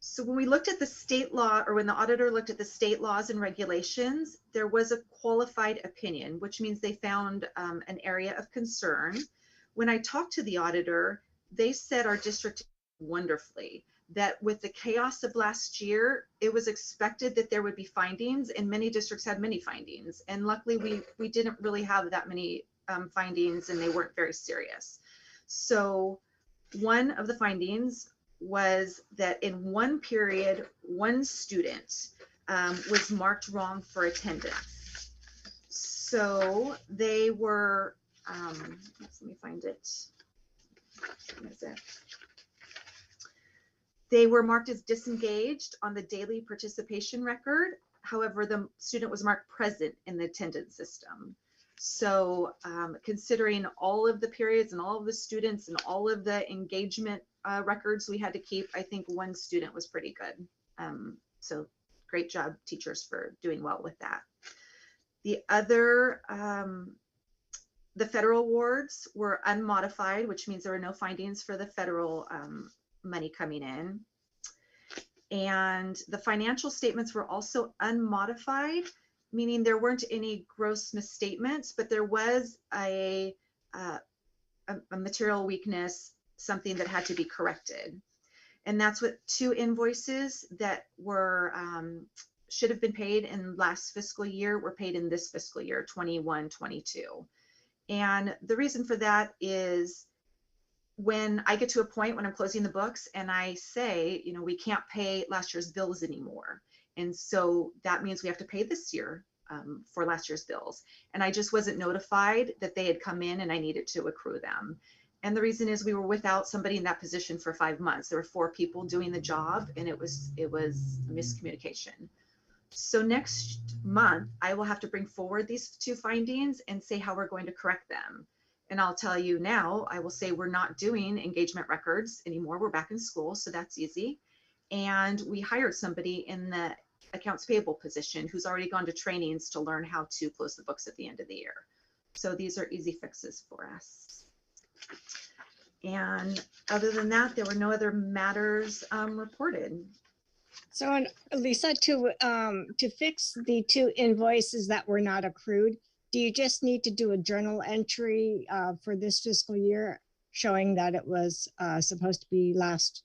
So when we looked at the state law, or when the auditor looked at the state laws and regulations, there was a qualified opinion, which means they found an area of concern. When I talked to the auditor, they said our district wonderfully, that with the chaos of last year, it was expected that there would be findings, and many districts had many findings. And luckily we didn't really have that many findings, and they weren't very serious. So one of the findings was that in one period, one student was marked wrong for attendance. So they were, let me find it. What is it? They were marked as disengaged on the daily participation record. However, the student was marked present in the attendance system. So considering all of the periods and all of the students and all of the engagement records we had to keep, I think one student was pretty good. So great job, teachers, for doing well with that. The other, the federal awards were unmodified, which means there were no findings for the federal money coming in. And the financial statements were also unmodified, meaning there weren't any gross misstatements, but there was a material weakness, something that had to be corrected. And that's what 2 invoices that were should have been paid in last fiscal year were paid in this fiscal year, 21-22. And the reason for that is when I get to a point when I'm closing the books and I say, you know, we can't pay last year's bills anymore. And so that means we have to pay this year for last year's bills. And I just wasn't notified that they had come in and I needed to accrue them. And the reason is we were without somebody in that position for 5 months. There were 4 people doing the job, and it was miscommunication. So next month, I will have to bring forward these 2 findings and say how we're going to correct them. And I'll tell you now, I will say we're not doing engagement records anymore. We're back in school, so that's easy. And we hired somebody in the accounts payable position who's already gone to trainings to learn how to close the books at the end of the year. So these are easy fixes for us. And other than that, there were no other matters reported. So, and Lisa, to fix the 2 invoices that were not accrued, do you just need to do a journal entry for this fiscal year showing that it was supposed to be last?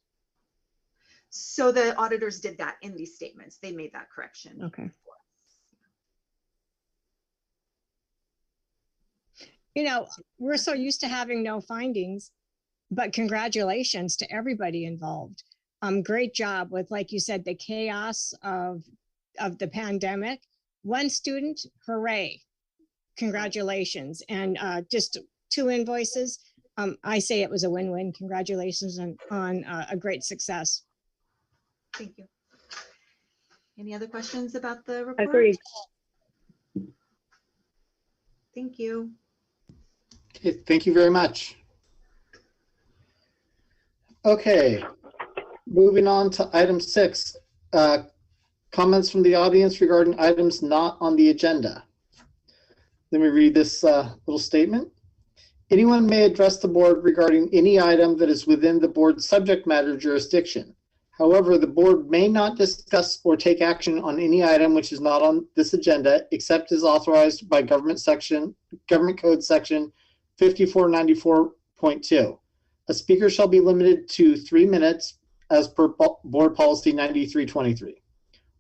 So the auditors did that in these statements. They made that correction. Okay. You know, we're so used to having no findings, but congratulations to everybody involved. Great job with, like you said, the chaos of the pandemic. 1 student, hooray, congratulations. And just 2 invoices. I say it was a win-win. Congratulations on a great success. Thank you. Any other questions about the report? Agreed. Thank you. Okay, thank you very much. Okay, moving on to item 6, comments from the audience regarding items not on the agenda. Let me read this little statement. Anyone may address the board regarding any item that is within the board's subject matter jurisdiction. However, the board may not discuss or take action on any item which is not on this agenda, except as authorized by Government Code Section 5494.2. A speaker shall be limited to 3 minutes as per Board Policy 9323.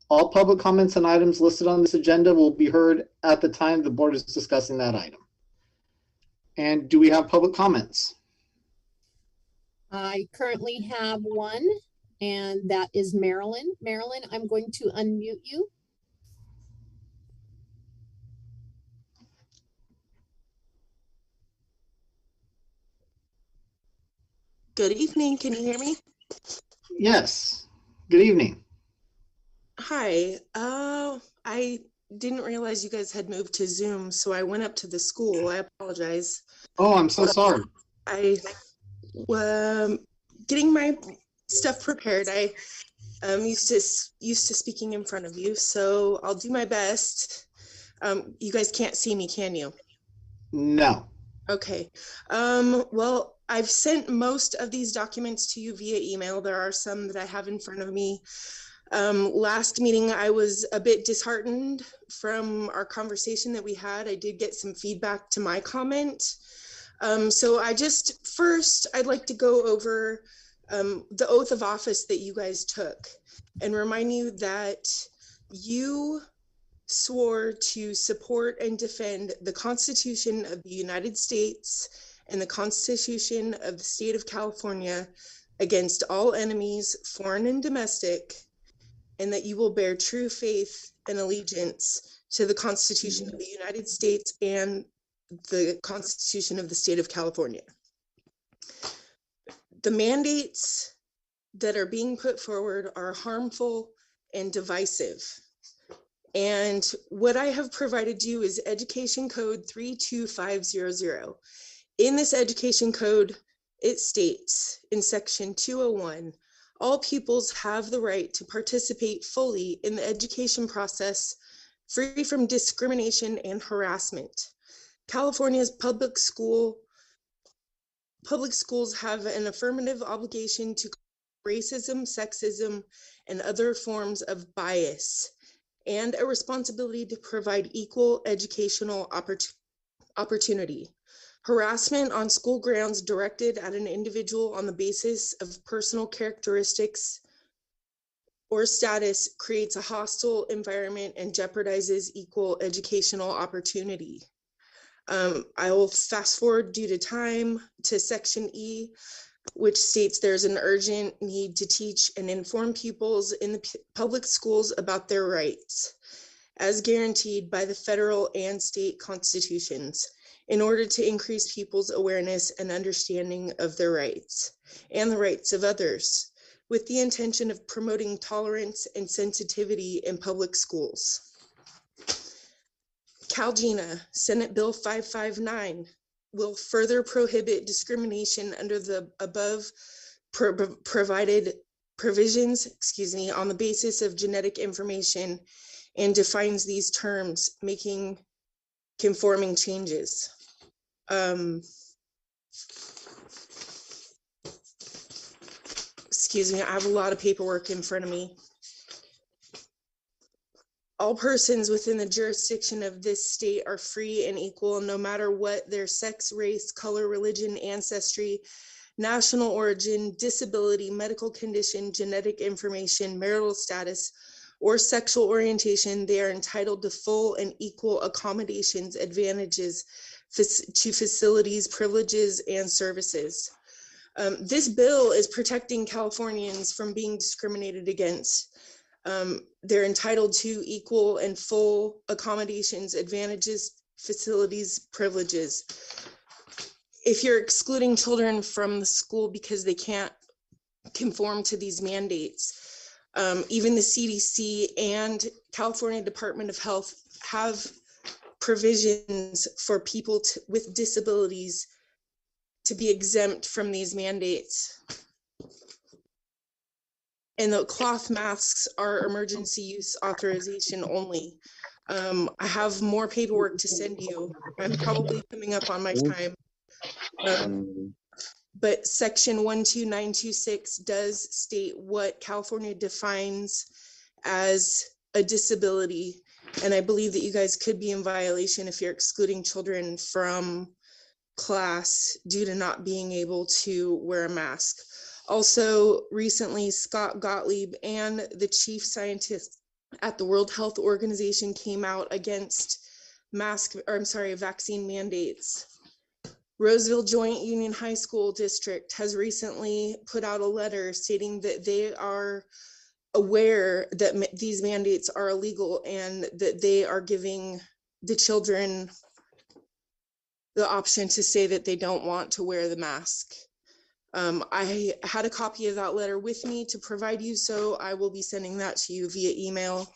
All public comments on items listed on this agenda will be heard at the time the board is discussing that item. And do we have public comments? I currently have one, and that is Marilyn. Marilyn, I'm going to unmute you. Good evening. Can you hear me? Yes. Good evening. Hi. I didn't realize you guys had moved to Zoom, so I went up to the school. I apologize. Oh, I'm so sorry. I getting my stuff prepared. I used to speaking in front of you, so I'll do my best. You guys can't see me, can you? No. Okay. Well, I've sent most of these documents to you via email. There are some that I have in front of me. Last meeting, I was a bit disheartened from our conversation that we had. I did get some feedback to my comment. So I'd like to go over the oath of office that you guys took and remind you that you swore to support and defend the Constitution of the United States and the Constitution of the State of California against all enemies, foreign and domestic, and that you will bear true faith and allegiance to the Constitution of the United States and the Constitution of the State of California. The mandates that are being put forward are harmful and divisive. And what I have provided you is Education Code 32500. In this Education Code, it states in Section 201, all pupils have the right to participate fully in the education process, free from discrimination and harassment. California's public schools have an affirmative obligation to racism, sexism, and other forms of bias, and a responsibility to provide equal educational opportunity. Harassment on school grounds directed at an individual on the basis of personal characteristics or status creates a hostile environment and jeopardizes equal educational opportunity. I will fast forward due to time to Section E, which states there's an urgent need to teach and inform pupils in the public schools about their rights, as guaranteed by the federal and state constitutions, in order to increase people's awareness and understanding of their rights and the rights of others, with the intention of promoting tolerance and sensitivity in public schools. CalGina, Senate Bill 559, will further prohibit discrimination under the above provided provisions, on the basis of genetic information, and defines these terms, making conforming changes. Excuse me, I have a lot of paperwork in front of me. All persons within the jurisdiction of this state are free and equal, no matter what their sex, race, color, religion, ancestry, national origin, disability, medical condition, genetic information, marital status, or sexual orientation. They are entitled to full and equal accommodations, advantages to facilities, privileges, and services. This bill is protecting Californians from being discriminated against. They're entitled to equal and full accommodations, advantages, facilities, privileges. If you're excluding children from the school because they can't conform to these mandates, even the CDC and California Department of Health have provisions for people with disabilities to be exempt from these mandates. And the cloth masks are emergency use authorization only. I have more paperwork to send you. I'm probably coming up on my time. But section 12926 does state what California defines as a disability. And I believe that you guys could be in violation if you're excluding children from class due to not being able to wear a mask. Also, recently, Scott Gottlieb and the chief scientist at the World Health Organization came out against vaccine mandates. Roseville Joint Union High School District has recently put out a letter stating that they are aware that these mandates are illegal and that they are giving the children the option to say that they don't want to wear the mask. I had a copy of that letter with me to provide you, so I will be sending that to you via email.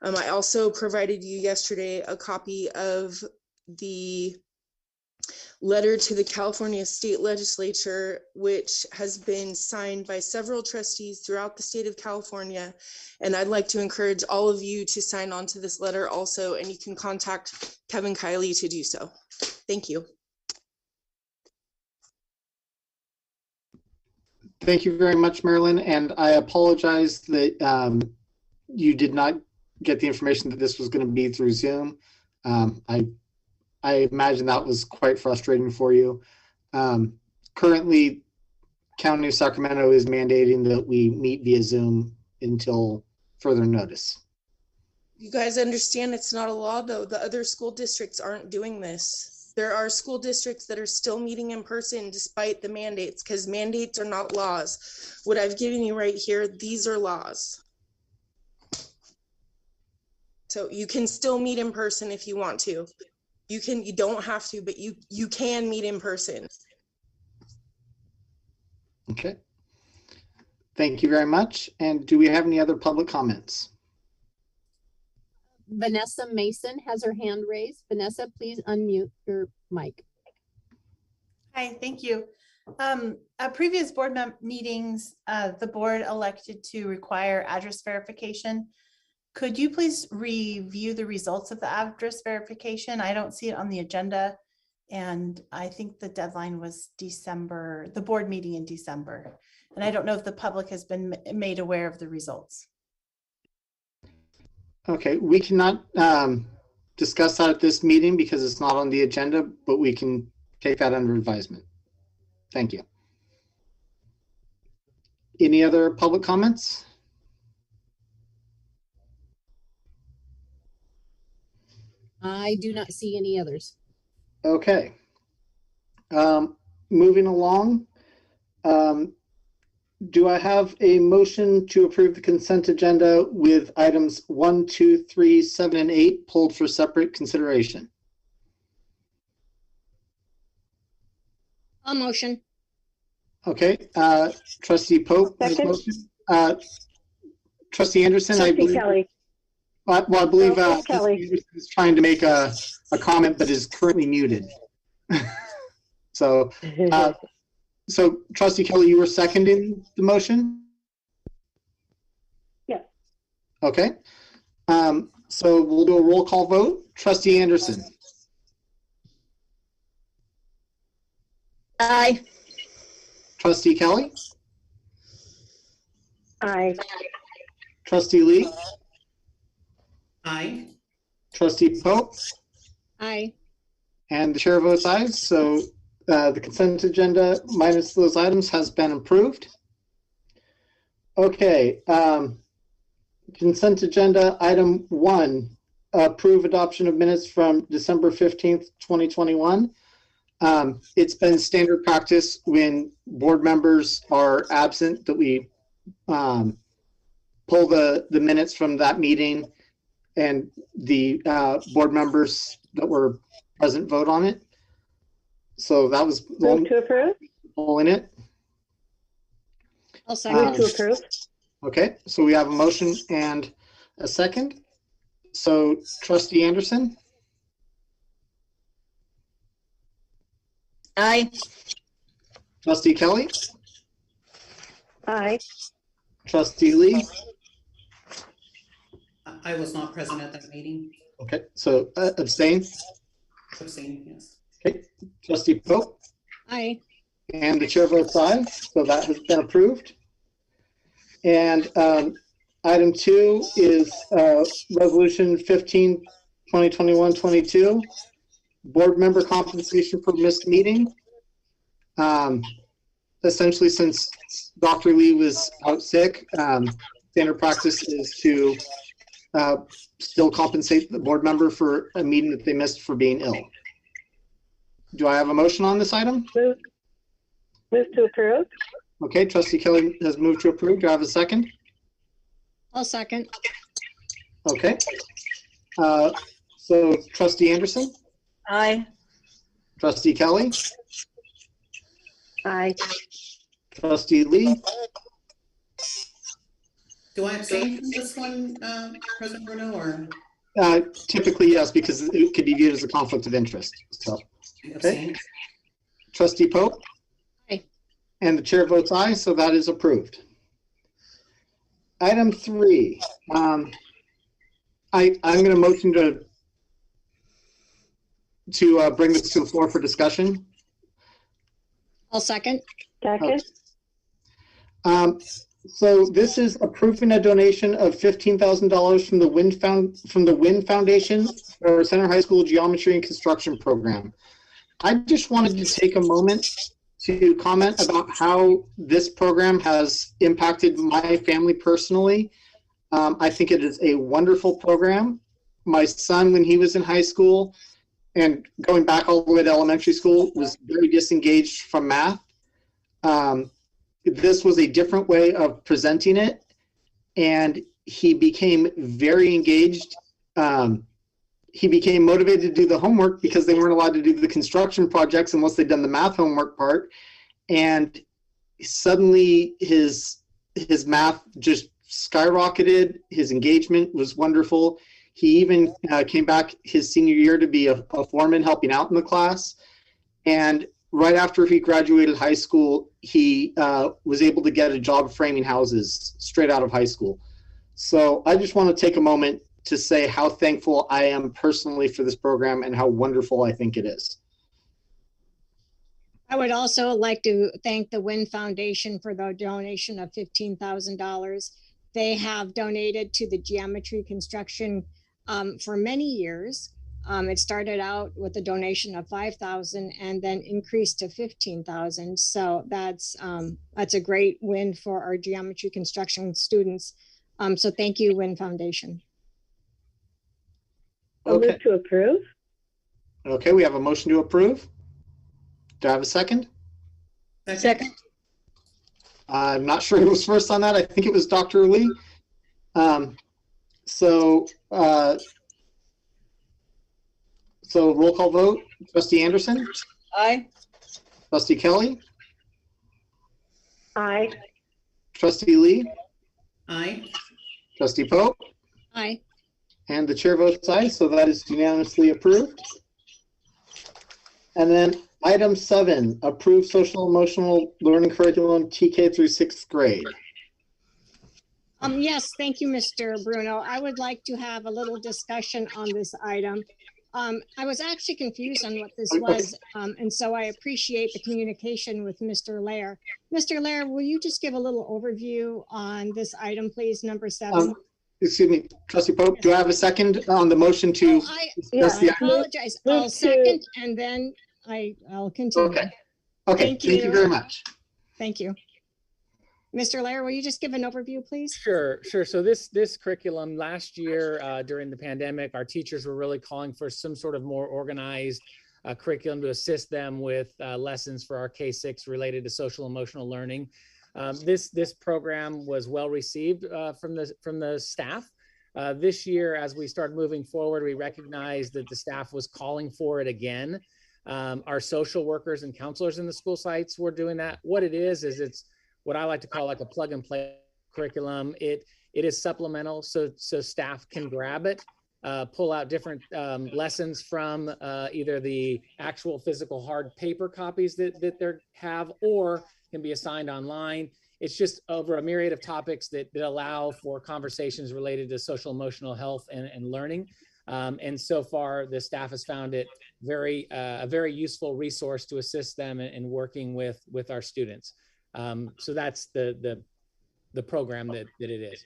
I also provided you yesterday a copy of the letter to the California State Legislature, which has been signed by several trustees throughout the state of California. And I'd like to encourage all of you to sign on to this letter also, and you can contact Kevin Kiley to do so. Thank you. Thank you very much, Marilyn. And I apologize that you did not get the information that this was going to be through Zoom. I imagine that was quite frustrating for you. Currently, County of Sacramento is mandating that we meet via Zoom until further notice. You guys understand it's not a law, though. The other school districts aren't doing this. There are school districts that are still meeting in person despite the mandates, because mandates are not laws. What I've given you right here, these are laws. So you can still meet in person if you want to. You don't have to, but you can meet in person. Okay. Thank you very much. And do we have any other public comments? Vanessa Mason has her hand raised. Vanessa, please unmute your mic. Hi, thank you. At previous board meetings, the board elected to require address verification. Could you please review the results of the address verification? I don't see it on the agenda, and I think the deadline was December, the board meeting in December. And I don't know if the public has been made aware of the results. Okay, we cannot discuss that at this meeting because it's not on the agenda, but we can take that under advisement. Thank you. Any other public comments? I do not see any others. Okay. Moving along. Do I have a motion to approve the consent agenda with items 1, 2, 3, 7, and 8 pulled for separate consideration? I'll motion. Okay, trustee Pope has Second. motion. Trustee Anderson, I Trustee believe. Kelly. Well, I believe No, Kelly. trustee Anderson is trying to make a comment, but is currently muted. So, so trustee Kelly, you were seconding the motion? Yes. Okay. So we'll do a roll call vote. Trustee Anderson. Aye. Trustee Kelly. Aye. Trustee Lee. Aye. Trustee Pope. Aye. And the chair votes aye. So the consent agenda minus those items has been approved. Okay. Consent agenda item 1, approve adoption of minutes from December 15th, 2021. It's been standard practice when board members are absent that we pull the minutes from that meeting and the board members that were present vote on it. So that was Move to approve. pulling it. I'll second. Move to approve. Okay, so we have a motion and a second. So trustee Anderson, Aye. trustee Kelly, Aye. trustee Lee. I was not present at that meeting. Okay, so abstain. Abstain, yes. Okay, trustee Pope, Aye. and the chair votes aye, so that has been approved. And item 2 is resolution 15, 2021-22, board member compensation for missed meeting. Essentially, since Dr. Lee was out sick, standard practice is to still compensate the board member for a meeting that they missed for being ill. Do I have a motion on this item? Move to approve. Okay, trustee Kelly has moved to approve. Do I have a second? I'll second. Okay. So trustee Anderson, Aye. trustee Kelly, Aye. trustee Lee, Do I abstain from this one, President Bruno, or typically yes, because it could be viewed as a conflict of interest. So, abstain? trustee Pope? Aye. And the chair votes aye, so that is approved. Item 3, I'm going to motion to bring this to the floor for discussion. I'll second. Second. So this is approving a donation of $15,000 from the Wynn Foundation for Center High School Geometry and Construction Program. I just wanted to take a moment to comment about how this program has impacted my family personally. I think it is a wonderful program. My son, when he was in high school and going back all the way to elementary school, was very disengaged from math. This was a different way of presenting it, and he became very engaged. He became motivated to do the homework because they weren't allowed to do the construction projects unless they'd done the math homework part. And suddenly his math just skyrocketed. His engagement was wonderful. He even came back his senior year to be a foreman helping out in the class. And right after he graduated high school, he was able to get a job framing houses straight out of high school. So I just want to take a moment to say how thankful I am personally for this program and how wonderful I think it is. I would also like to thank the Wynn Foundation for the donation of $15,000. They have donated to the geometry construction for many years. It started out with a donation of $5,000 and then increased to $15,000. So that's a great win for our geometry construction students. So thank you, Wynn Foundation. I'll move to approve. Okay, we have a motion to approve. Do I have a second? Second. I'm not sure who was first on that. I think it was Dr. Lee. So roll call vote. Trustee Anderson? Aye. Trustee Kelly, Aye. Trustee Lee, Aye. Trustee Pope, Aye. and the chair votes aye, so that is unanimously approved. And then item 7, approve social emotional learning curriculum TK through 6th grade. Yes, thank you, Mr. Bruno. I would like to have a little discussion on this item. I was actually confused on what this was, and so I appreciate the communication with Mr. Lair. Mr. Lair, will you just give a little overview on this item, please, number 7? Excuse me, Trustee Pope, do I have a second on the motion to? I discuss the- apologize. I'll second, and then I'll continue. Okay. Okay, thank you very much. Thank you. Mr. Lair, will you just give an overview, please? Sure. So this curriculum last year during the pandemic, our teachers were really calling for some sort of more organized curriculum to assist them with lessons for our K-6 related to social emotional learning. This program was well received from the staff. This year, as we started moving forward, we recognized that the staff was calling for it again. Our social workers and counselors in the school sites were doing that. What it is it's what I like to call like a plug and play curriculum. It is supplemental, so staff can grab it, pull out different lessons from either the actual physical hard paper copies that they have, or can be assigned online. It's just over a myriad of topics that allow for conversations related to social emotional health and learning. And so far, the staff has found it a very useful resource to assist them in working with our students. So that's the program that it is.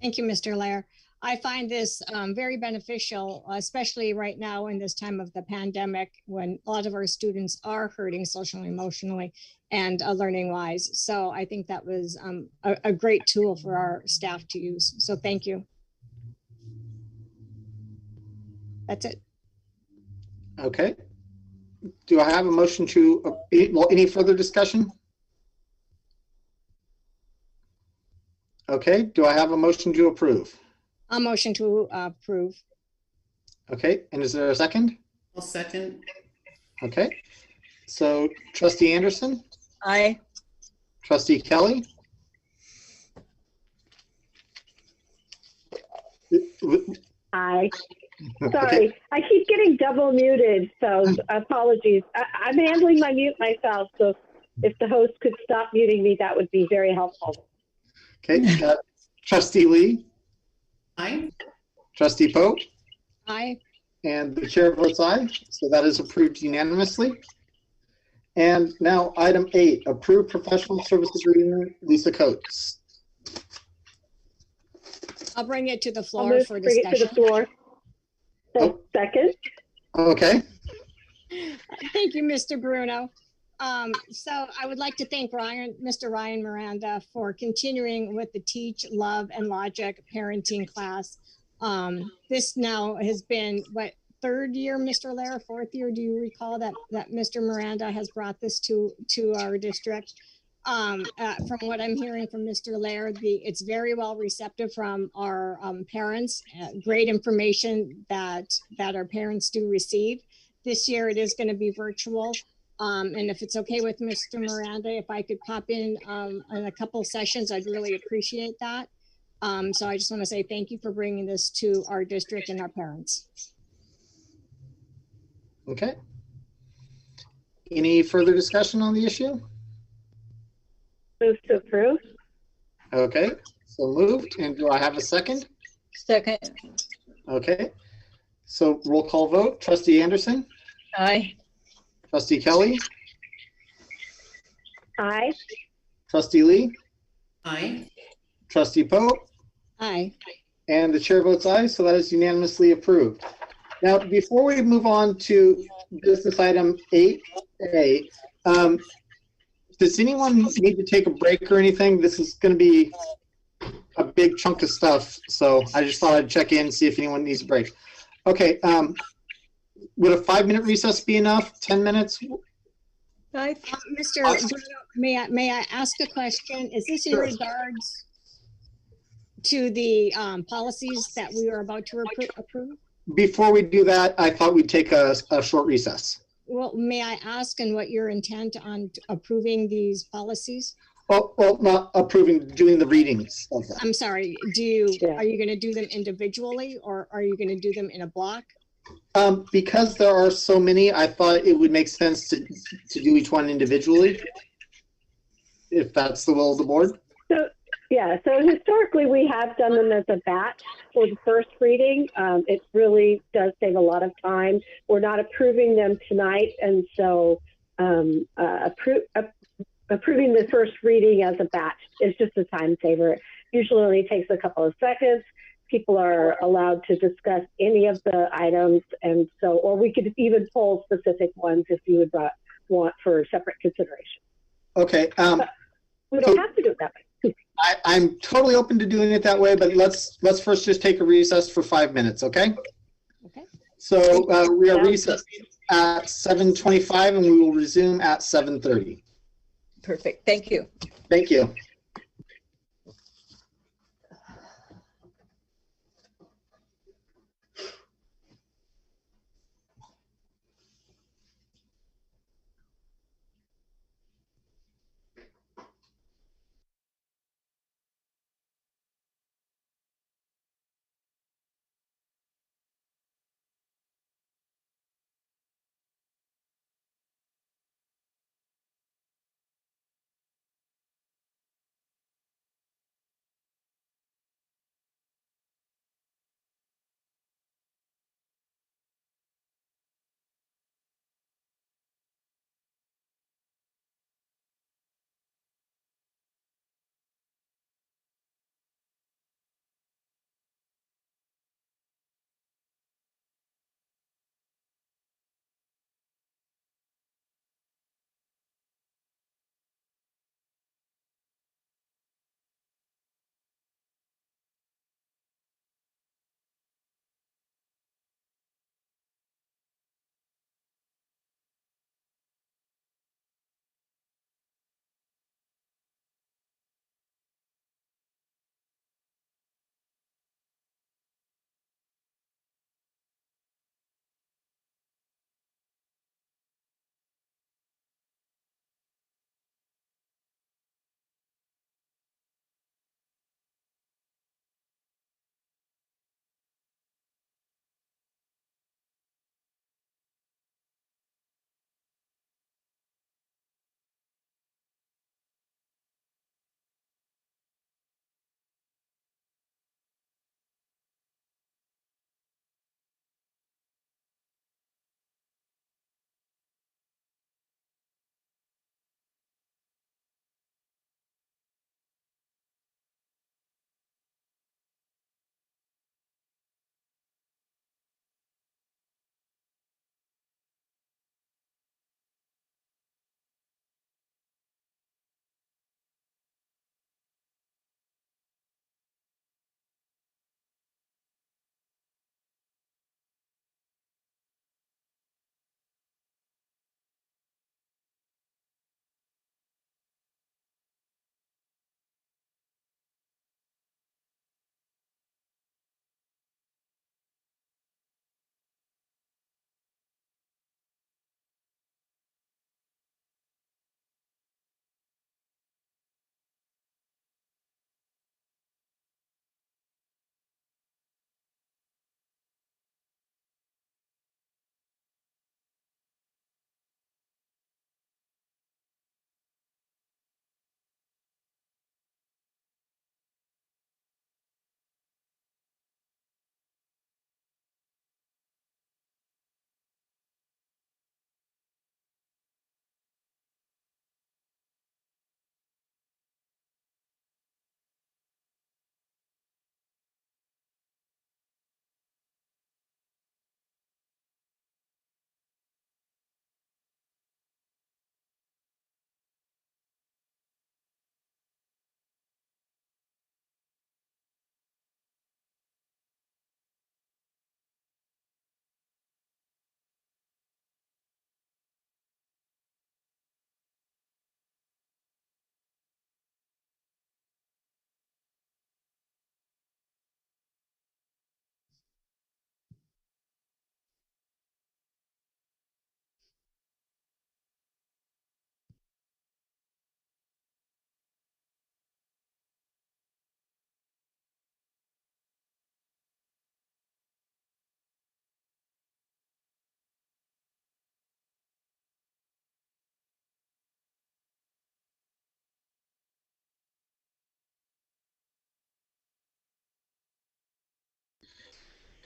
Thank you, Mr. Lair. I find this very beneficial, especially right now in this time of the pandemic, when a lot of our students are hurting socially, emotionally, and learning wise. So I think that was a great tool for our staff to use. So thank you. That's it. Okay. Do I have a motion to, any further discussion? Okay, do I have a motion to approve? A motion to approve. Okay, and is there a second? I'll second. Okay, so Trustee Anderson? Aye. Trustee Kelly? Aye. Okay. Sorry, I keep getting double muted, so apologies. I'm handling my mute myself, so if the host could stop muting me, that would be very helpful. Okay, Trustee Lee? Aye. Trustee Pope? Aye. And the chair votes aye, so that is approved unanimously. And now item 8, approve professional service agreement, Lisa Coates. I'll bring it to the I'll floor move for to bring it to the discussion. floor. So, second. Okay, Thank you, Mr. Bruno. So I would like to thank Mr. Ryan Miranda for continuing with the Teach, Love, and Logic parenting class. This now has been, what, 3rd year, Mr. Lair, 4th year? Do you recall that Mr. Miranda has brought this to our district? From what I'm hearing from Mr. Lair, it's very well receptive from our parents. Great information that our parents do receive. This year it is going to be virtual. And if it's okay with Mr. Miranda, if I could pop in a couple sessions, I'd really appreciate that. So I just want to say thank you for bringing this to our district and our parents. okay. Any further discussion on the issue? Move to approve. Okay, so moved, and do I have a second? Second. Okay, so roll call vote, Trustee Anderson? Aye. Trustee Kelly? Aye. Trustee Lee? Aye. Trustee Pope? Aye. And the chair votes aye, so that is unanimously approved. Now, before we move on to business item 8A, does anyone need to take a break or anything? This is going to be a big chunk of stuff, so I just thought I'd check in, see if anyone needs a break. Okay, would a 5-minute recess be enough? 10 minutes? Mr. Bruno, may I ask a question? Is this in regards to the policies that we are about to approve? Before we do that, I thought we'd take a short recess. Well, may I ask and what your intent on approving these policies? Well, not approving, doing the readings of them. I'm sorry, are you gonna do them individually or are you gonna do them in a block? Because there are so many, I thought it would make sense to do each one individually, if that's the will of the board. So, yeah, so historically we have done them as a batch for the first reading. It really does save a lot of time. We're not approving them tonight, and so approving the first reading as a batch is just a time saver. It usually only takes a couple of seconds. People are allowed to discuss any of the items, and so, or we could even pull specific ones if you would want for separate consideration. Okay. We don't have to do it that way. I'm totally open to doing it that way, but let's first just take a recess for 5 minutes, okay? Okay. So we are recessed at 7:25 and we will resume at 7:30. Perfect. Thank you. Thank you.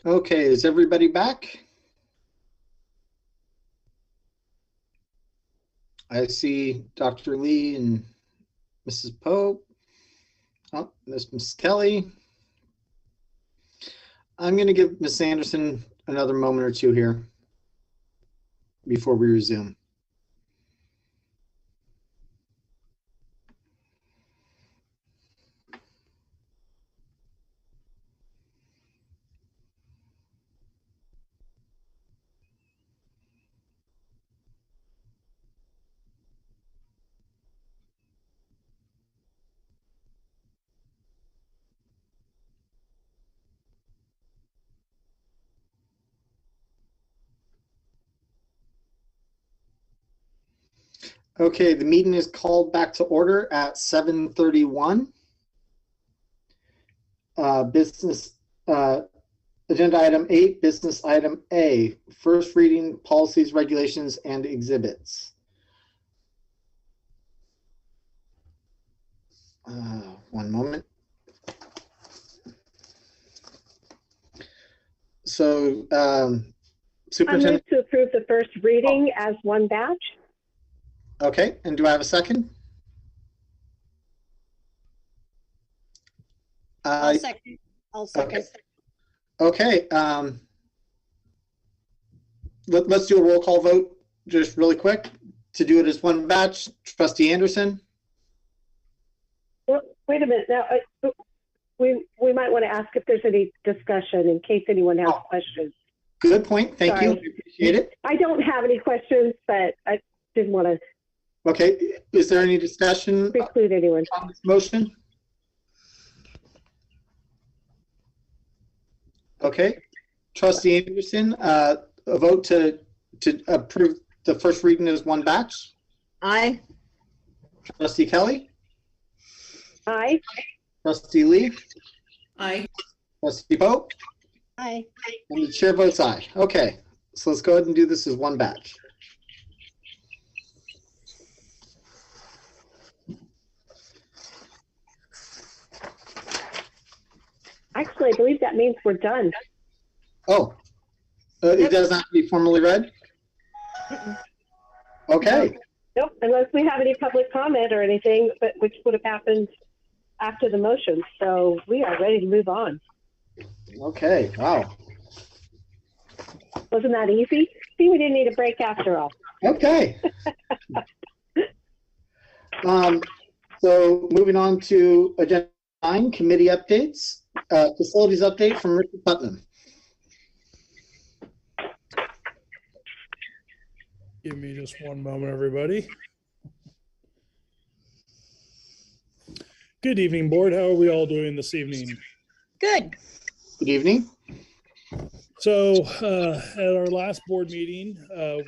Okay, is everybody back? I see Dr. Lee and Mrs. Pope. Oh, there's Ms. Kelly. I'm going to give Ms. Anderson another moment or two here before we resume. Okay, the meeting is called back to order at 7:31. Agenda item 8, business item A, first reading policies, regulations, and exhibits. One moment. So, I move Superintendent, to approve the first reading as one batch. okay, and do I have a second? I'll second. Okay, let's do a roll call vote just really quick to do it as one batch. Trustee Anderson? Well, wait a minute. Now, we might want to ask if there's any discussion in case anyone has questions. Good point. Thank you. Sorry. I appreciate it. I don't have any questions, but I didn't want to Okay, is there any discussion preclude anyone on this motion? Okay, Trustee Anderson, a vote to approve the first reading as one batch. Aye. Trustee Kelly? Aye. Trustee Lee? Aye. Trustee Pope? Aye. And the chair votes aye. Okay, so let's go ahead and do this as one batch. Actually, I believe that means we're done. Oh, it does not have to be formally read? Okay. Nope, unless we have any public comment or anything, but which would have happened after the motion. So we are ready to move on. Okay, wow. Wasn't that easy? See, we didn't need a break after all. Okay. So moving on to agenda 9, committee updates. Facilities update from Richard Putnam. Give me just one moment, everybody. Good evening, board. How are we all doing this evening? Good. Good evening. So at our last board meeting,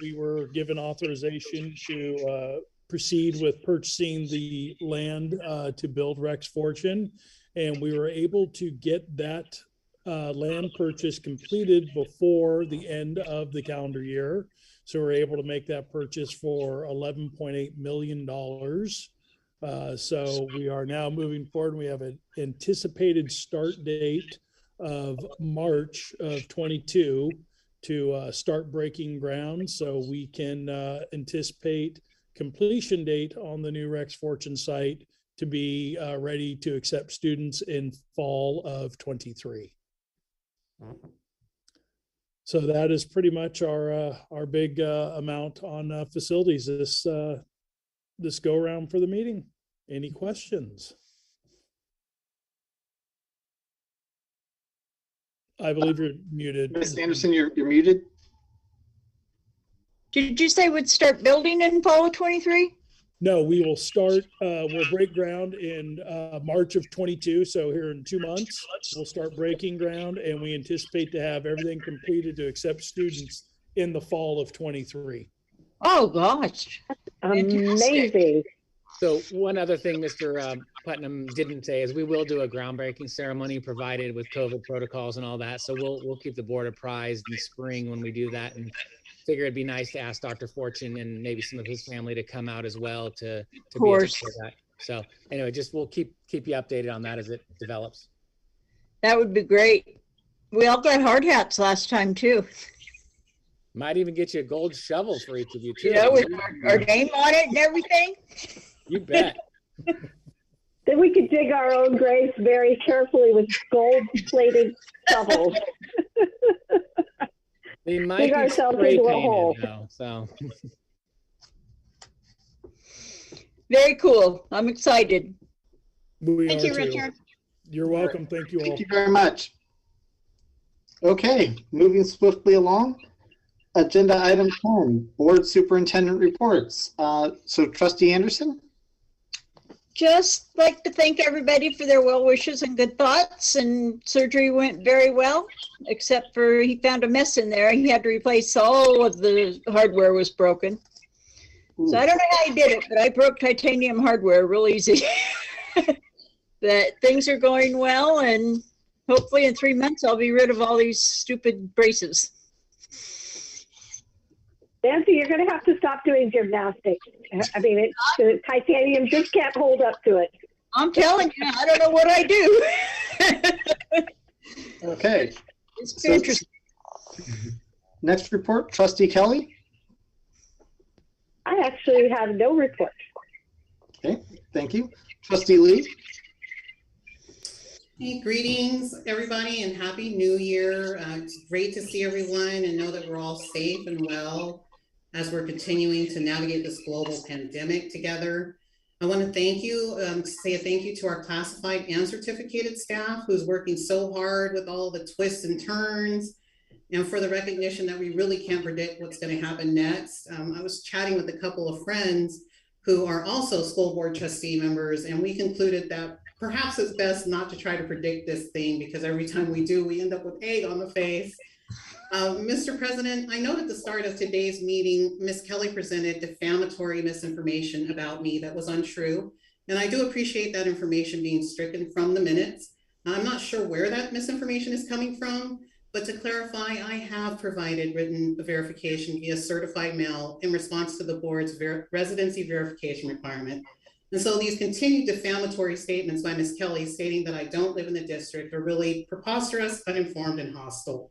we were given authorization to proceed with purchasing the land to build Rex Fortune. And we were able to get that land purchase completed before the end of the calendar year. So we're able to make that purchase for $11.8 million. So we are now moving forward. We have an anticipated start date of March of 22 to start breaking ground. So we can anticipate completion date on the new Rex Fortune site to be ready to accept students in fall of 23. So that is pretty much our big amount on facilities this go around for the meeting. Any questions? I believe you're muted. Ms. Anderson, you're muted. Did you say we'd start building in fall of 23? No, we will start, we'll break ground in March of 22. So here in 2 months, we'll start breaking ground, and we anticipate to have everything completed to accept students in the fall of 23. Oh, gosh. Amazing. So one other thing Mr. Putnam didn't say is we will do a groundbreaking ceremony provided with COVID protocols and all that. So we'll keep the board apprised in spring when we do that, and figure it'd be nice to ask Dr. Fortune and maybe some of his family to come out as well to be able to share that. So anyway, just we'll keep you updated on that as it develops. That would be great. We all got hard hats last time too. Might even get you a gold shovel for each of you too. Yeah, with our name on it and everything. You bet. Then we could dig our own graves very carefully with gold-plated shovels. They might Dig be ourselves spray into a painted hole. though, so. Very cool. I'm excited. We Thank are you, too. Richard. You're welcome. Thank you all. Thank you very much. Okay, moving swiftly along. Agenda item 10, Board Superintendent Reports. So Trustee Anderson? Just like to thank everybody for their well wishes and good thoughts, and surgery went very well, except for he found a mess in there. He had to replace all of the hardware was broken. Ooh. So I don't know how he did it, but I broke titanium hardware real easy. That things are going well, and hopefully in 3 months I'll be rid of all these stupid braces. Nancy, you're going to have to stop doing gymnastics. I mean, the titanium just can't hold up to it. I'm telling you, I don't know what I do. Okay. It's So- interesting. Next report, Trustee Kelly. I actually have no report. Okay, thank you. Trustee Lee. Hey, greetings, everybody, and Happy New Year. It's great to see everyone and know that we're all safe and well as we're continuing to navigate this global pandemic together. I want to thank you, say a thank you to our classified and certificated staff who's working so hard with all the twists and turns, and for the recognition that we really can't predict what's going to happen next. I was chatting with a couple of friends who are also school board trustee members, and we concluded that perhaps it's best not to try to predict this thing, because every time we do, we end up with egg on the face. Mr. President, I note at the start of today's meeting, Ms. Kelly presented defamatory misinformation about me that was untrue. And I do appreciate that information being stricken from the minutes. I'm not sure where that misinformation is coming from, but to clarify, I have provided written verification via certified mail in response to the board's residency verification requirement. And so these continued defamatory statements by Ms. Kelly stating that I don't live in the district are really preposterous, uninformed, and hostile.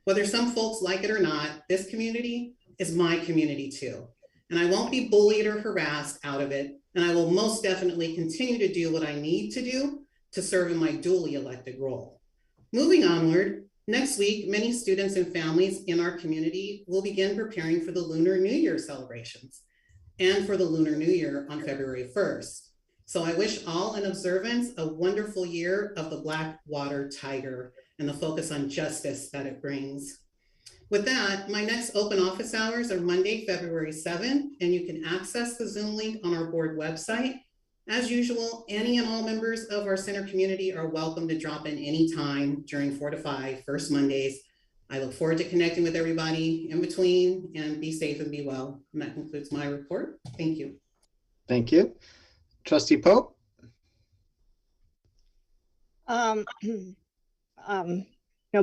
Whether some folks like it or not, this community is my community too. And I won't be bullied or harassed out of it. And I will most definitely continue to do what I need to do to serve in my duly elected role. Moving onward, next week, many students and families in our community will begin preparing for the Lunar New Year celebrations and for the Lunar New Year on February 1st. So I wish all in observance a wonderful year of the Black Water Tiger and the focus on justice that it brings. With that, my next open office hours are Monday, February 7th, and you can access the Zoom link on our board website. As usual, any and all members of our center community are welcome to drop in anytime during 4 to 5, first Mondays. I look forward to connecting with everybody in between, and be safe and be well. And that concludes my report. Thank you. Thank you. Trustee Pope. No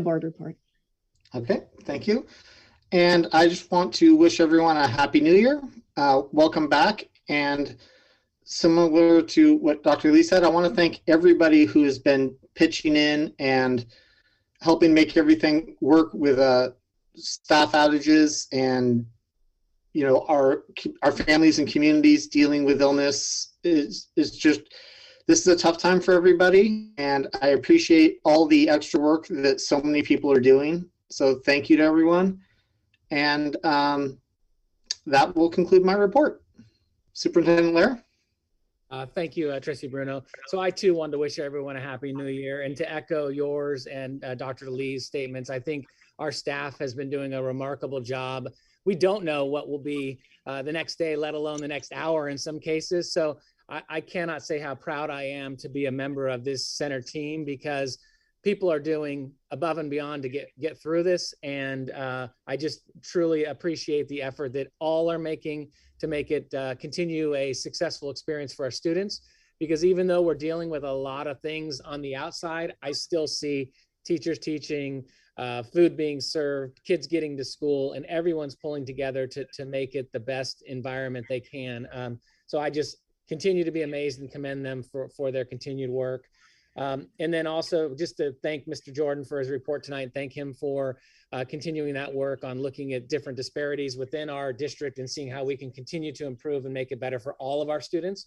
board report. Okay, thank you. And I just want to wish everyone a happy new year. Welcome back. And similar to what Dr. Lee said, I want to thank everybody who has been pitching in and helping make everything work with staff outages and, you know, our families and communities dealing with illness is just, this is a tough time for everybody. And I appreciate all the extra work that so many people are doing. So thank you to everyone. And that will conclude my report. Superintendent Lair. Thank you, Trustee Bruno. So I too wanted to wish everyone a happy new year, and to echo yours and Dr. Lee's statements. I think our staff has been doing a remarkable job. We don't know what will be the next day, let alone the next hour in some cases. So I cannot say how proud I am to be a member of this center team, because people are doing above and beyond to get through this. And I just truly appreciate the effort that all are making to make it continue a successful experience for our students. Because even though we're dealing with a lot of things on the outside, I still see teachers teaching, food being served, kids getting to school, and everyone's pulling together to make it the best environment they can. So I just continue to be amazed and commend them for their continued work. And then also just to thank Mr. Jordan for his report tonight, thank him for continuing that work on looking at different disparities within our district and seeing how we can continue to improve and make it better for all of our students.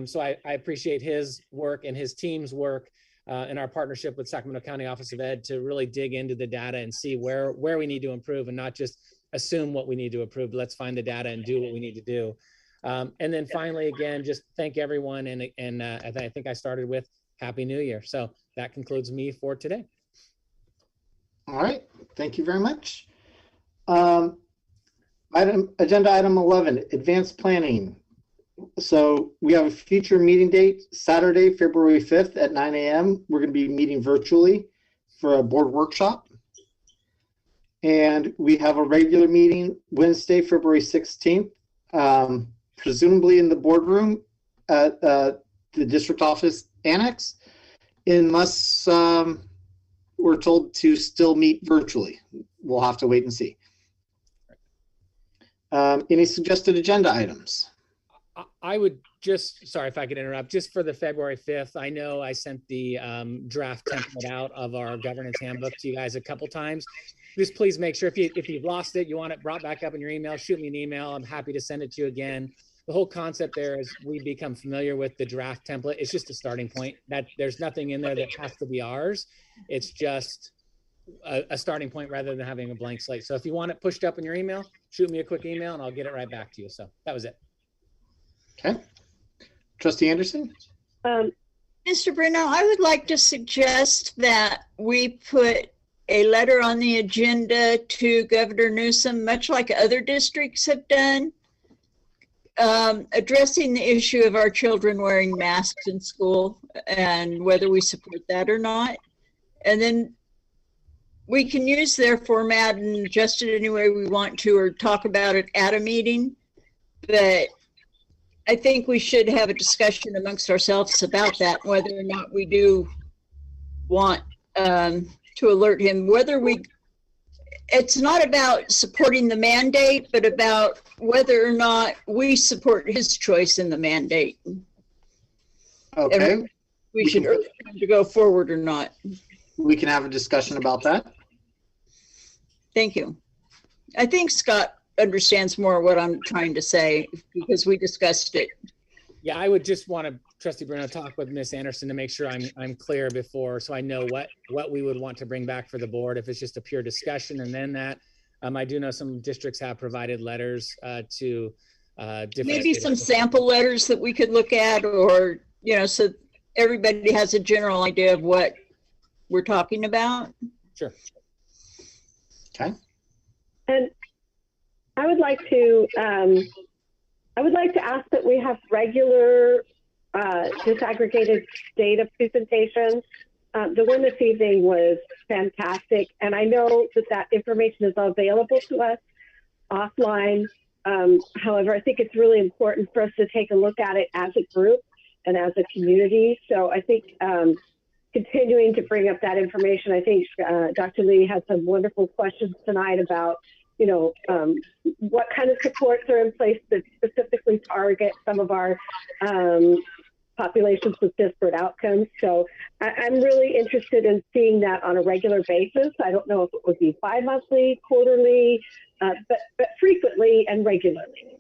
So I appreciate his work and his team's work in our partnership with Sacramento County Office of Ed to really dig into the data and see where we need to improve and not just assume what we need to improve. Let's find the data and do what we need to do. And then finally, again, just thank everyone. And I think I started with Happy New Year. So that concludes me for today. All right, thank you very much. Agenda item 11, advanced planning. So we have a future meeting date, Saturday, February 5th at 9 a.m. We're going to be meeting virtually for a board workshop. And we have a regular meeting Wednesday, February 16th, presumably in the boardroom at the district office annex, unless we're told to still meet virtually. We'll have to wait and see. Any suggested agenda items? I would just, sorry if I could interrupt, just for the February 5th, I know I sent the draft template out of our governance handbook to you guys a couple times. Just please make sure if you've lost it, you want it brought back up in your email, shoot me an email. I'm happy to send it to you again. The whole concept there is we become familiar with the draft template. It's just a starting point. That there's nothing in there that has to be ours. It's just a starting point rather than having a blank slate. So if you want it pushed up in your email, shoot me a quick email and I'll get it right back to you. So that was it. Okay. Trustee Anderson? Mr. Bruno, I would like to suggest that we put a letter on the agenda to Governor Newsom, much like other districts have done, addressing the issue of our children wearing masks in school and whether we support that or not. And then we can use their format and adjust it any way we want to or talk about it at a meeting. But I think we should have a discussion amongst ourselves about that, whether or not we do want to alert him, whether we, it's not about supporting the mandate, but about whether or not we support his choice in the mandate. Okay. And we should urge him to go forward or not. We can have a discussion about that. Thank you. I think Scott understands more what I'm trying to say because we discussed it. Yeah, I would just want to, Trustee Bruno, talk with Ms. Anderson to make sure I'm clear before, so I know what we would want to bring back for the board if it's just a pure discussion. And then that, I do know some districts have provided letters to different. Maybe some sample letters that we could look at, or, you know, so everybody has a general idea of what we're talking about. Sure. Okay. And I would like to ask that we have regular disaggregated data presentations. The one this evening was fantastic, and I know that information is available to us offline. However, I think it's really important for us to take a look at it as a group and as a community. So I think continuing to bring up that information, I think Dr. Lee had some wonderful questions tonight about, you know, what kind of supports are in place that specifically target some of our populations with disparate outcomes. So I'm really interested in seeing that on a regular basis. I don't know if it would be bi-monthly, quarterly, but frequently and regularly.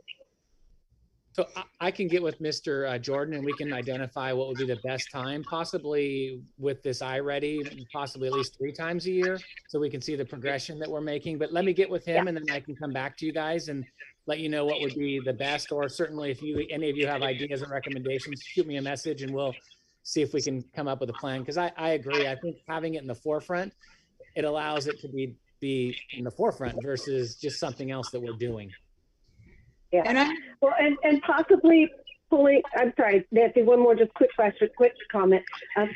So I can get with Mr. Jordan and we can identify what would be the best time, possibly with this iReady, possibly at least 3 times a year, so we can see the progression that we're making. But let me get with him and then I can come back to you guys and let you know what would be the best. Or certainly if any of you have ideas and recommendations, shoot me a message and we'll see if we can come up with a plan. Because I agree. I think having it in the forefront, it allows it to be in the forefront versus just something else that we're doing. Yeah. And possibly pulling, I'm sorry, Nancy, one more just quick question, quick comment.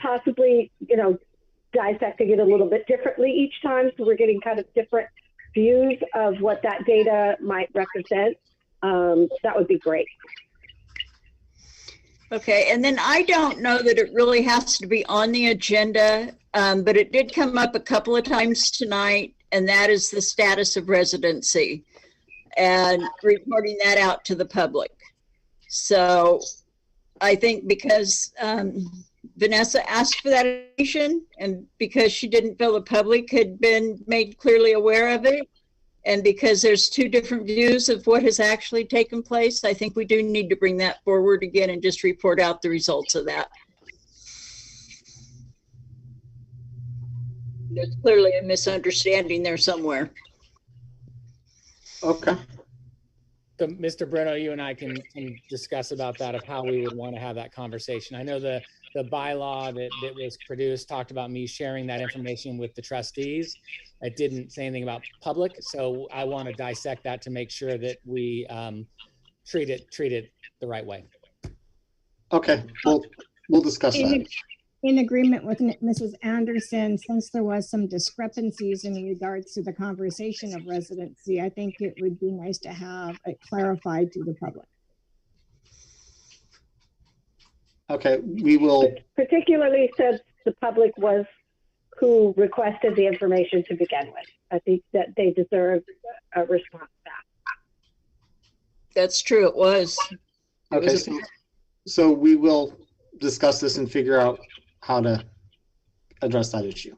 Possibly, you know, dissecting it a little bit differently each time, so we're getting kind of different views of what that data might represent. That would be great. Okay, and then I don't know that it really has to be on the agenda, but it did come up a couple of times tonight, and that is the status of residency and reporting that out to the public. So I think because Vanessa asked for that information, and because she didn't feel the public had been made clearly aware of it, and because there's two different views of what has actually taken place, I think we do need to bring that forward again and just report out the results of that. There's clearly a misunderstanding there somewhere. Okay. So Mr. Bruno, you and I can discuss about that, of how we would want to have that conversation. I know the bylaw that was produced talked about me sharing that information with the trustees. It didn't say anything about public, so I want to dissect that to make sure that we treat it the right way. Okay, we'll discuss that. In agreement with Mrs. Anderson, since there was some discrepancies in regards to the conversation of residency, I think it would be nice to have it clarified to the public. Okay, we will. Particularly since the public was who requested the information to begin with. I think that they deserve a response back. That's true, it was. Okay, so we will discuss this and figure out how to address that issue.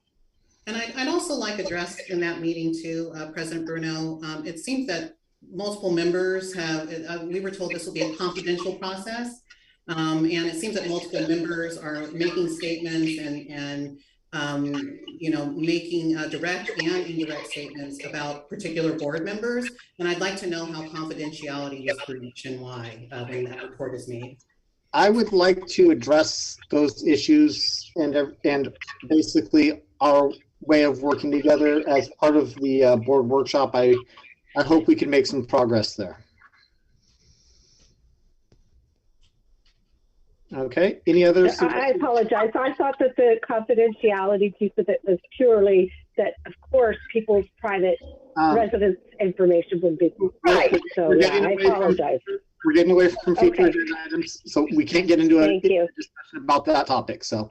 And I'd also like addressed in that meeting too, President Bruno, it seems that multiple members have, we were told this will be a confidential process. And it seems that multiple members are making statements and you know, making direct and indirect statements about particular board members. And I'd like to know how confidentiality was breached and why when that report is made. I would like to address those issues and basically our way of working together as part of the board workshop. I hope we can make some progress there. Okay, any other? I apologize. I thought that the confidentiality piece of it was purely that, of course, people's private residence information would be right. So yeah, I apologize. We're getting away from future agenda items, so we can't get into a discussion about that topic. So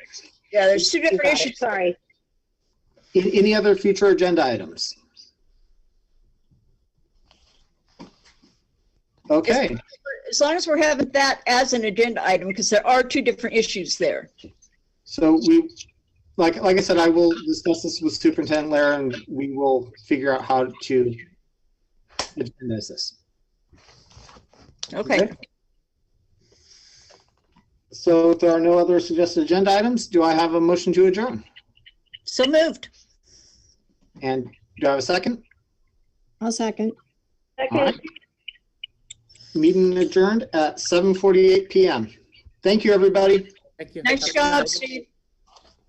yeah, there's two different issues. Sorry. Any other future agenda items? Okay. As long as we're having that as an agenda item, because there are two different issues there. So we, like I said, I will discuss this with Superintendent Lair, and we will figure out how to agendize this. Okay. So if there are no other suggested agenda items, do I have a motion to adjourn? So moved. And do I have a second? I'll second. Second. All right. Meeting adjourned at 7:48 p.m. Thank you, everybody. Thank you. Nice job, Steve.